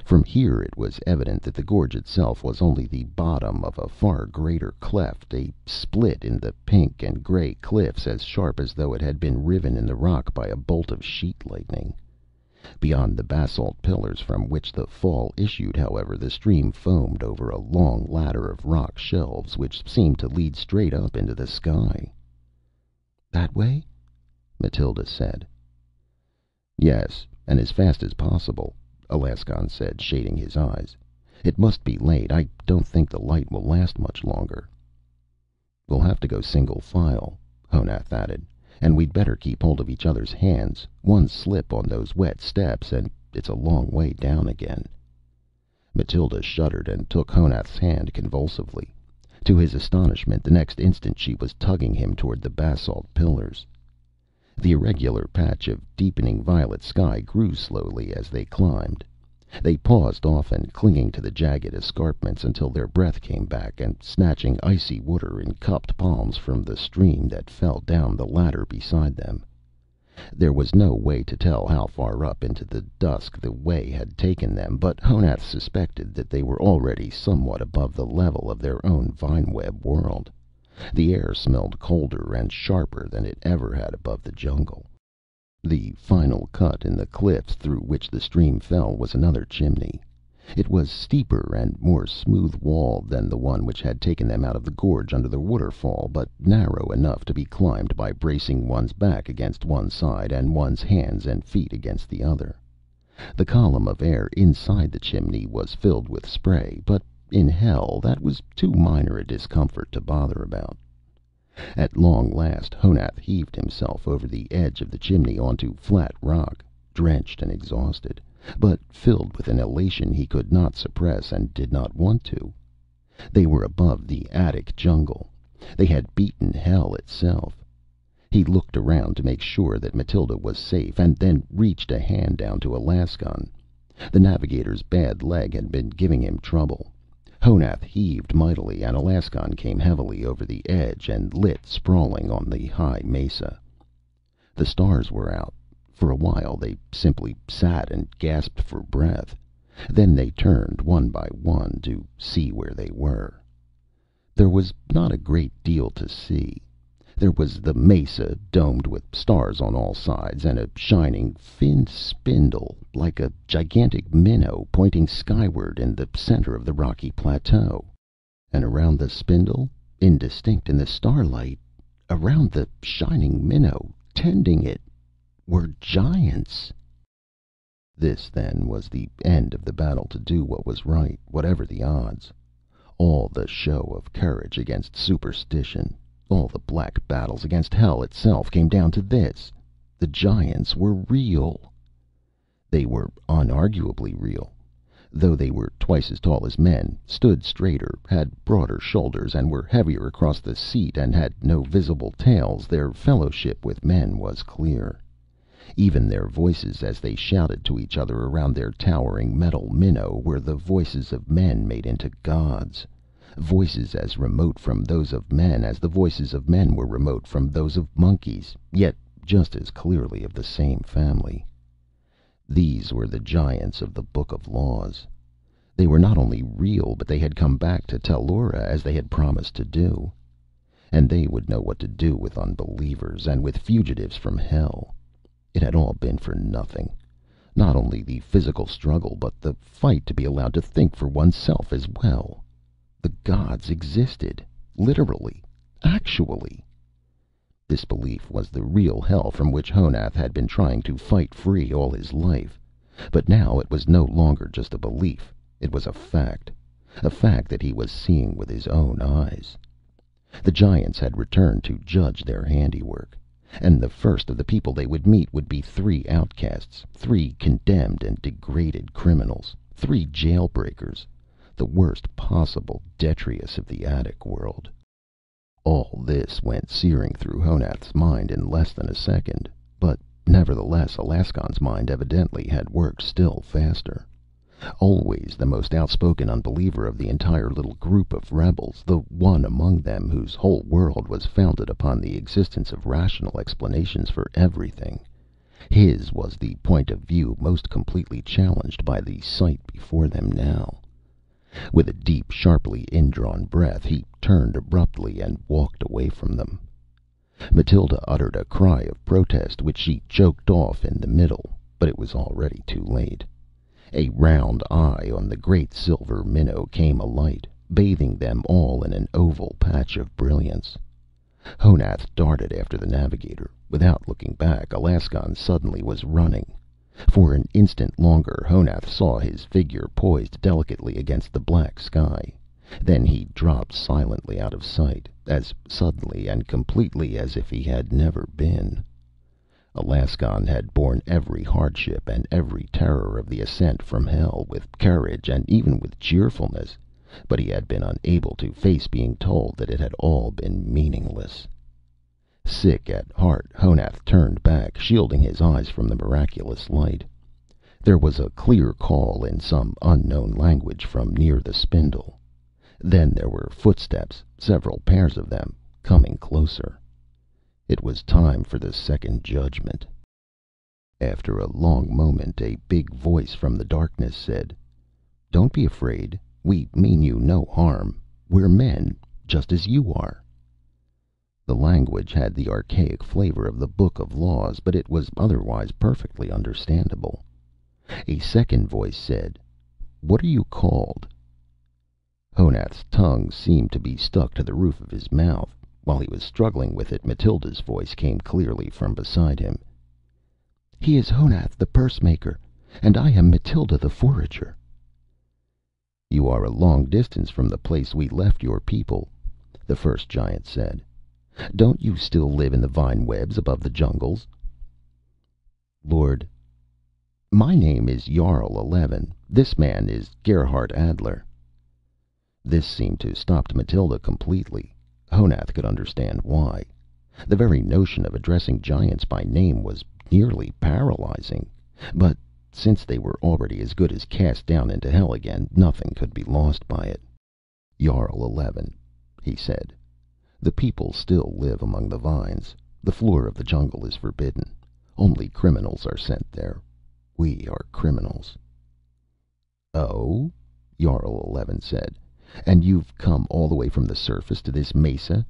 [SPEAKER 1] From here it was evident that the gorge itself was only the bottom of a far greater cleft, a split in the pink and gray cliffs as sharp as though it had been riven in the rock by a bolt of sheet lightning. Beyond the basalt pillars from which the fall issued, however, the stream foamed over a long ladder of rock shelves which seemed to lead straight up into the sky. "That way?" Matilda said. "Yes, and as fast as possible," Alaskan said, shading his eyes. "It must be late. I don't think the light will last much longer." "We'll have to go single file," Honath added. "And we'd better keep hold of each other's hands. One slip on those wet steps, and it's a long way down again." Matilda shuddered and took Honath's hand convulsively. To his astonishment, the next instant she was tugging him toward the basalt pillars. The irregular patch of deepening violet sky grew slowly as they climbed. They paused often, clinging to the jagged escarpments until their breath came back, and snatching icy water in cupped palms from the stream that fell down the ladder beside them. There was no way to tell how far up into the dusk the way had taken them, but Honath suspected that they were already somewhat above the level of their own vineweb world. The air smelled colder and sharper than it ever had above the jungle. The final cut in the cliffs through which the stream fell was another chimney. It was steeper and more smooth-walled than the one which had taken them out of the gorge under the waterfall, but narrow enough to be climbed by bracing one's back against one side and one's hands and feet against the other. The column of air inside the chimney was filled with spray, but in hell that was too minor a discomfort to bother about. At long last, Honath heaved himself over the edge of the chimney onto flat rock, drenched and exhausted, but filled with an elation he could not suppress and did not want to. They were above the attic jungle. They had beaten hell itself. He looked around to make sure that Matilda was safe, and then reached a hand down to Alaskan. The navigator's bad leg had been giving him trouble. Honath heaved mightily, and Alaskan came heavily over the edge and lit sprawling on the high mesa. The stars were out. For a while they simply sat and gasped for breath. Then they turned one by one to see where they were. There was not a great deal to see. There was the mesa, domed with stars on all sides, and a shining, thin spindle, like a gigantic minnow, pointing skyward in the center of the rocky plateau. And around the spindle, indistinct in the starlight, around the shining minnow, tending it, were giants. This, then, was the end of the battle to do what was right, whatever the odds. All the show of courage against superstition, all the black battles against hell itself, came down to this: the giants were real. They were unarguably real. Though they were twice as tall as men, stood straighter, had broader shoulders, and were heavier across the seat, and had no visible tails, their fellowship with men was clear. Even their voices, as they shouted to each other around their towering metal minnow, were the voices of men made into gods. Voices as remote from those of men as the voices of men were remote from those of monkeys, yet just as clearly of the same family. These were the giants of the Book of Laws. They were not only real, but they had come back to Tellura as they had promised to do. And they would know what to do with unbelievers, and with fugitives from hell. It had all been for nothing. Not only the physical struggle, but the fight to be allowed to think for oneself as well. The gods existed. Literally. Actually. This belief was the real hell from which Honath had been trying to fight free all his life. But now it was no longer just a belief. It was a fact. A fact that he was seeing with his own eyes. The giants had returned to judge their handiwork. And the first of the people they would meet would be 3 outcasts, 3 condemned and degraded criminals, 3 jailbreakers, the worst possible detritus of the attic world. All this went searing through Honath's mind in less than a second, but nevertheless Alaskan's mind evidently had worked still faster. Always the most outspoken unbeliever of the entire little group of rebels, the one among them whose whole world was founded upon the existence of rational explanations for everything, his was the point of view most completely challenged by the sight before them now. With a deep, sharply indrawn breath, he turned abruptly and walked away from them. Matilda uttered a cry of protest, which she choked off in the middle, but it was already too late. A round eye on the great silver minnow came alight, bathing them all in an oval patch of brilliance. Honath darted after the navigator. Without looking back, Alaskan suddenly was running. For an instant longer, Honath saw his figure poised delicately against the black sky. Then he dropped silently out of sight, as suddenly and completely as if he had never been. Alaskan had borne every hardship and every terror of the ascent from hell with courage and even with cheerfulness, but he had been unable to face being told that it had all been meaningless. Sick at heart, Honath turned back, shielding his eyes from the miraculous light. There was a clear call in some unknown language from near the spindle. Then there were footsteps, several pairs of them, coming closer. It was time for the second judgment. After a long moment, a big voice from the darkness said, "Don't be afraid. We mean you no harm. We're men, just as you are." The language had the archaic flavor of the Book of Laws, but it was otherwise perfectly understandable. A second voice said, "What are you called?" Honath's tongue seemed to be stuck to the roof of his mouth. While he was struggling with it, Matilda's voice came clearly from beside him. "He is Honath the Pursemaker, and I am Matilda the Forager." "You are a long distance from the place we left your people," the first giant said. Don't you still live in the vine webs above the jungles?" "Lord, my name is Jarl 11. This man is Gerhardt Adler." This seemed to stop Matilda completely. Honath could understand why. The very notion of addressing giants by name was nearly paralyzing. But since they were already as good as cast down into hell again, nothing could be lost by it. "Jarl 11," he said. "The people still live among the vines. The floor of the jungle is forbidden. Only criminals are sent there. We are criminals." "Oh?" Jarl 11 said. "And you've come all the way from the surface to this mesa?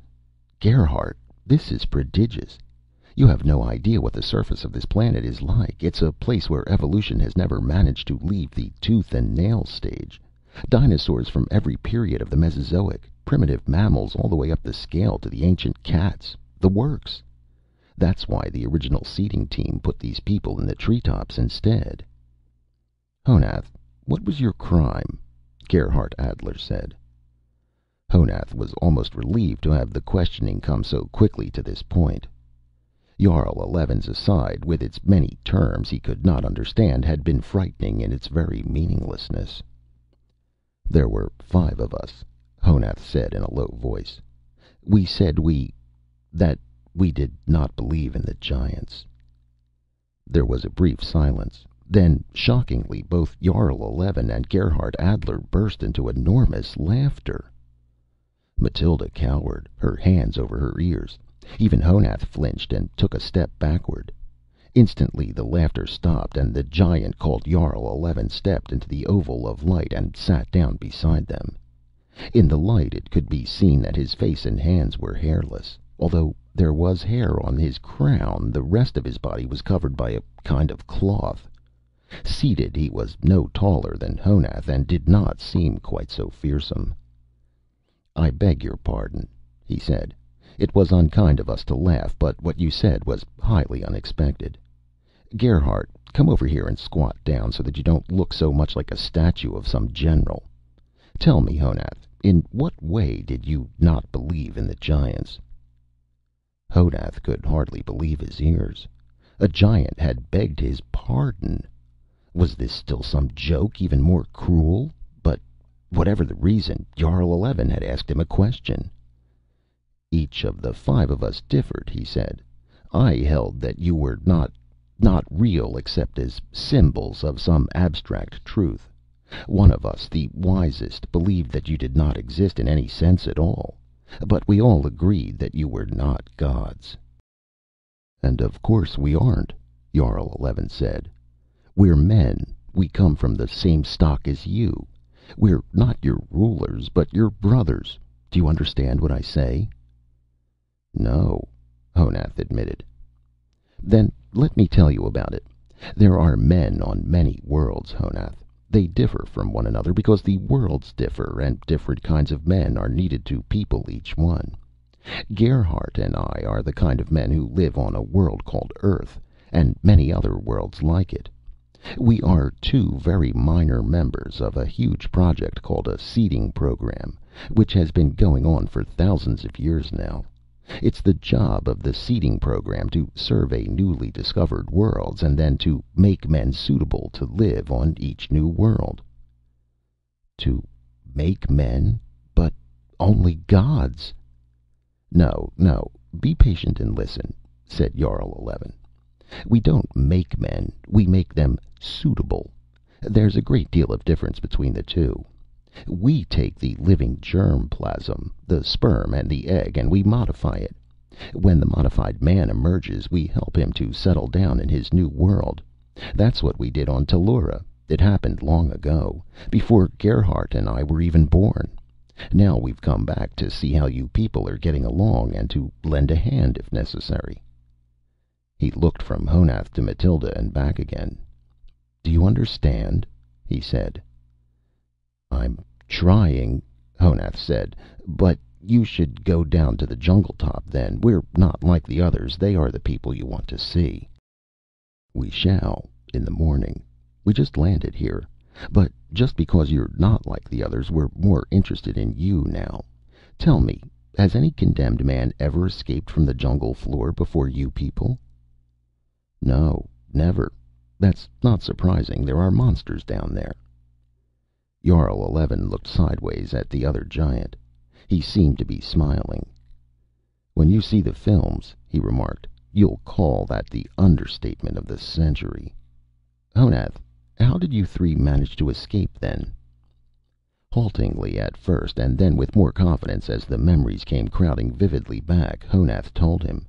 [SPEAKER 1] Gerhardt, this is prodigious. You have no idea what the surface of this planet is like. It's a place where evolution has never managed to leave the tooth and nail stage. Dinosaurs from every period of the Mesozoic, primitive mammals all the way up the scale to the ancient cats. The works. That's why the original seeding team put these people in the treetops instead." "Honath, what was your crime?" Gerhardt Adler said. Honath was almost relieved to have the questioning come so quickly to this point. Jarl 11's aside, with its many terms he could not understand, had been frightening in its very meaninglessness. "There were 5 of us," Honath said in a low voice. "We said that we did not believe in the giants." There was a brief silence. Then, shockingly, both Jarl 11 and Gerhardt Adler burst into enormous laughter. Matilda cowered, her hands over her ears. Even Honath flinched and took a step backward. Instantly the laughter stopped, and the giant called Jarl 11 stepped into the oval of light and sat down beside them. In the light it could be seen that his face and hands were hairless. Although there was hair on his crown, the rest of his body was covered by a kind of cloth. Seated, he was no taller than Honath, and did not seem quite so fearsome. "I beg your pardon," he said. "It was unkind of us to laugh, but what you said was highly unexpected. Gerhardt, come over here and squat down so that you don't look so much like a statue of some general. Tell me, Honath, in what way did you not believe in the giants?" Honath could hardly believe his ears. A giant had begged his pardon. Was this still some joke even more cruel? But whatever the reason, Jarl 11 had asked him a question. "Each of the 5 of us differed," he said. "I held that you were not real except as symbols of some abstract truth. One of us, the wisest, believed that you did not exist in any sense at all. But we all agreed that you were not gods." "And of course we aren't," Jarl 11 said. "We're men. We come from the same stock as you. We're not your rulers, but your brothers. Do you understand what I say?" "No," Honath admitted. "Then let me tell you about it. There are men on many worlds, Honath. They differ from one another because the worlds differ, and different kinds of men are needed to people each one. Gerhardt and I are the kind of men who live on a world called Earth, and many other worlds like it. We are 2 very minor members of a huge project called a seeding program, which has been going on for thousands of years now. It's the job of the seeding program to survey newly discovered worlds, and then to make men suitable to live on each new world." "To make men? But only gods." "No, no. Be patient and listen," said Jarl 11. "We don't make men. We make them suitable. There's a great deal of difference between the two. We take the living germ plasm, the sperm and the egg, and we modify it. When the modified man emerges, we help him to settle down in his new world. That's what we did on Tellura. It happened long ago, before Gerhardt and I were even born. Now we've come back to see how you people are getting along, and to lend a hand if necessary." He looked from Honath to Matilda and back again. "Do you understand?" he said. "I'm trying," Honath said. "But you should go down to the jungle top then. We're not like the others. They are the people you want to see." "We shall, in the morning. We just landed here. But just because you're not like the others, we're more interested in you now. Tell me, Has any condemned man ever escaped from the jungle floor before you people?" "No, never. That's not surprising. There are monsters down there." Jarl 11 looked sideways at the other giant. He seemed to be smiling. "When you see the films," he remarked, "you'll call that the understatement of the century. Honath, how did you three manage to escape, then?" Haltingly at first, and then with more confidence as the memories came crowding vividly back, Honath told him.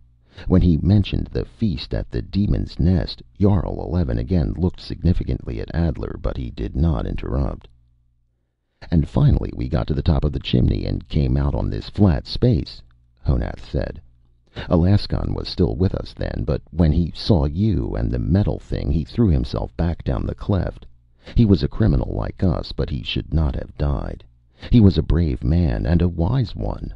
[SPEAKER 1] When he mentioned the feast at the demon's nest, Jarl 11 again looked significantly at Adler, but he did not interrupt. "And finally we got to the top of the chimney and came out on this flat space," Honath said. "Alaskan was still with us then, but when he saw you and the metal thing, he threw himself back down the cleft. He was a criminal like us, but he should not have died. He was a brave man, and a wise one."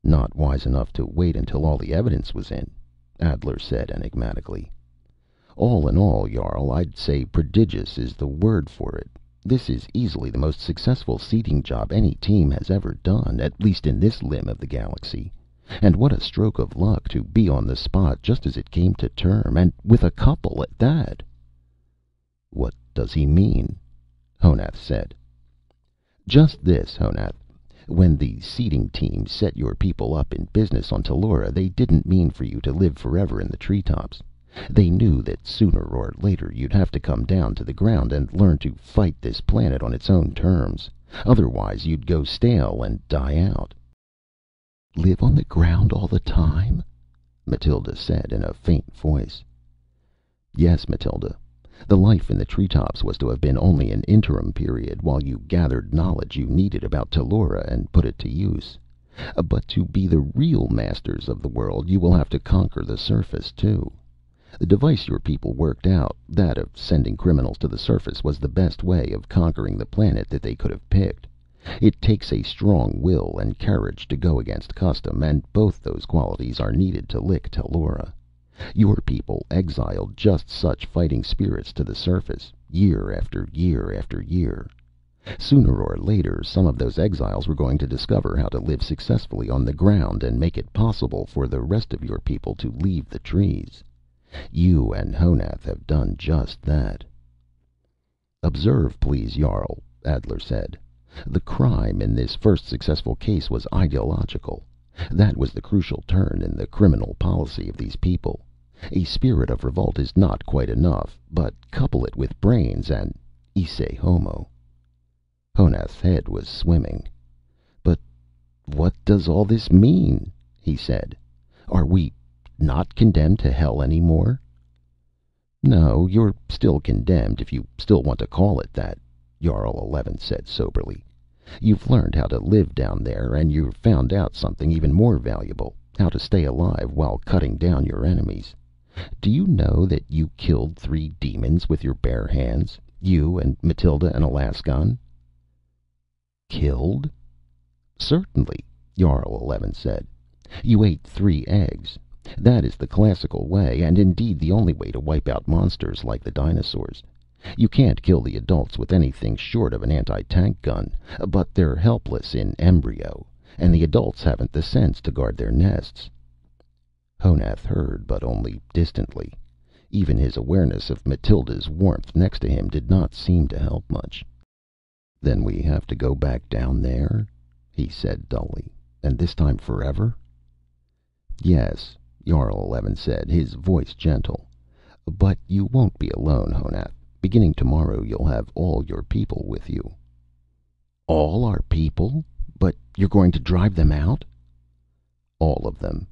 [SPEAKER 1] "Not wise enough to wait until all the evidence was in," Adler said enigmatically. "All in all, Jarl, I'd say prodigious is the word for it. This is easily the most successful seeding job any team has ever done, at least in this limb of the galaxy. And what a stroke of luck to be on the spot just as it came to term, and with a couple at that." "What does he mean?" Honath said. "Just this, Honath. When the seeding team set your people up in business on Tellura, they didn't mean for you to live forever in the treetops. They knew that sooner or later you'd have to come down to the ground and learn to fight this planet on its own terms. Otherwise you'd go stale and die out." "Live on the ground all the time?" Matilda said in a faint voice. "Yes, Matilda. The life in the treetops was to have been only an interim period while you gathered knowledge you needed about Tellura and put it to use. But to be the real masters of the world, you will have to conquer the surface, too. The device your people worked out, that of sending criminals to the surface, was the best way of conquering the planet that they could have picked. It takes a strong will and courage to go against custom, and both those qualities are needed to lick Tellura. Your people exiled just such fighting spirits to the surface, year after year after year. Sooner or later, some of those exiles were going to discover how to live successfully on the ground and make it possible for the rest of your people to leave the trees. You and Honath have done just that." "Observe, please, Jarl," Adler said. "The crime in this first successful case was ideological. That was the crucial turn in the criminal policy of these people. A spirit of revolt is not quite enough, but couple it with brains and isse homo." Honath's head was swimming. "But what does all this mean?" he said. "Are we not condemned to hell any more?" "No, you're still condemned, if you still want to call it that," Jarl 11 said soberly. "You've learned how to live down there, and you've found out something even more valuable: how to stay alive while cutting down your enemies. Do you know that you killed 3 demons with your bare hands? You and Matilda and Alaskan?" "Killed?" "Certainly," Jarl 11 said. "You ate 3 eggs. That is the classical way, and indeed the only way, to wipe out monsters like the dinosaurs. You can't kill the adults with anything short of an anti-tank gun, but they're helpless in embryo, and the adults haven't the sense to guard their nests." Honath heard, but only distantly. Even his awareness of Matilda's warmth next to him did not seem to help much. "Then we have to go back down there?" he said dully. "And this time forever?" "Yes," Jarl 11 said, his voice gentle. "But you won't be alone, Honath. Beginning tomorrow, you'll have all your people with you." "All our people? But you're going to drive them out?" "All of them.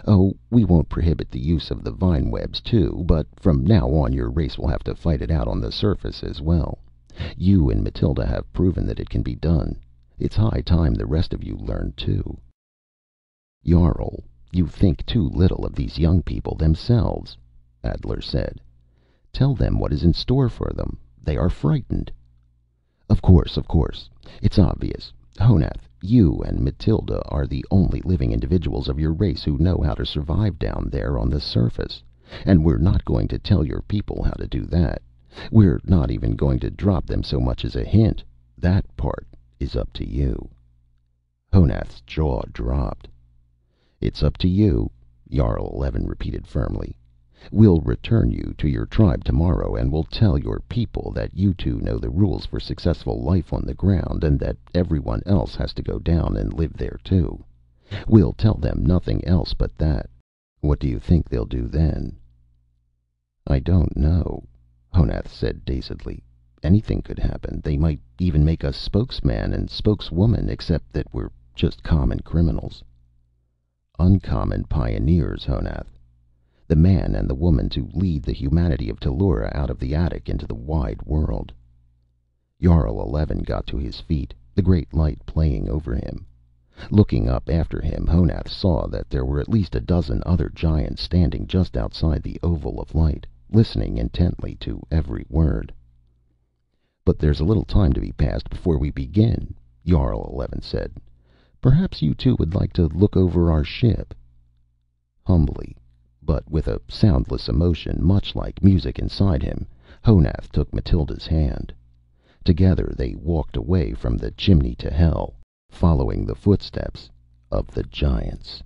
[SPEAKER 1] Oh, we won't prohibit the use of the vine webs, too, but from now on your race will have to fight it out on the surface as well. You and Matilda have proven that it can be done. It's high time the rest of you learned, too." "Jarl, you think too little of these young people themselves," Adler said. "Tell them what is in store for them. They are frightened." Of course. It's obvious. Honath, you and Matilda are the only living individuals of your race who know how to survive down there on the surface. And we're not going to tell your people how to do that. We're not even going to drop them so much as a hint. That part is up to you." Honath's jaw dropped. "It's up to you," Jarl 11 repeated firmly. "We'll return you to your tribe tomorrow, and we'll tell your people that you two know the rules for successful life on the ground, and that everyone else has to go down and live there too. We'll tell them nothing else but that. What do you think they'll do then?" "I don't know," Honath said dazedly. "Anything could happen. They might even make us spokesman and spokeswoman, except that we're just common criminals." "Uncommon pioneers, Honath. The man and the woman to lead the humanity of Tellura out of the attic into the wide world." Jarl 11 got to his feet, the great light playing over him. Looking up after him, Honath saw that there were at least a dozen other giants standing just outside the oval of light, listening intently to every word. "But there's a little time to be passed before we begin," Jarl 11 said. "Perhaps you two would like to look over our ship." Humbly, but with a soundless emotion much like music inside him, Honath took Matilda's hand. Together they walked away from the chimney to hell, following the footsteps of the giants.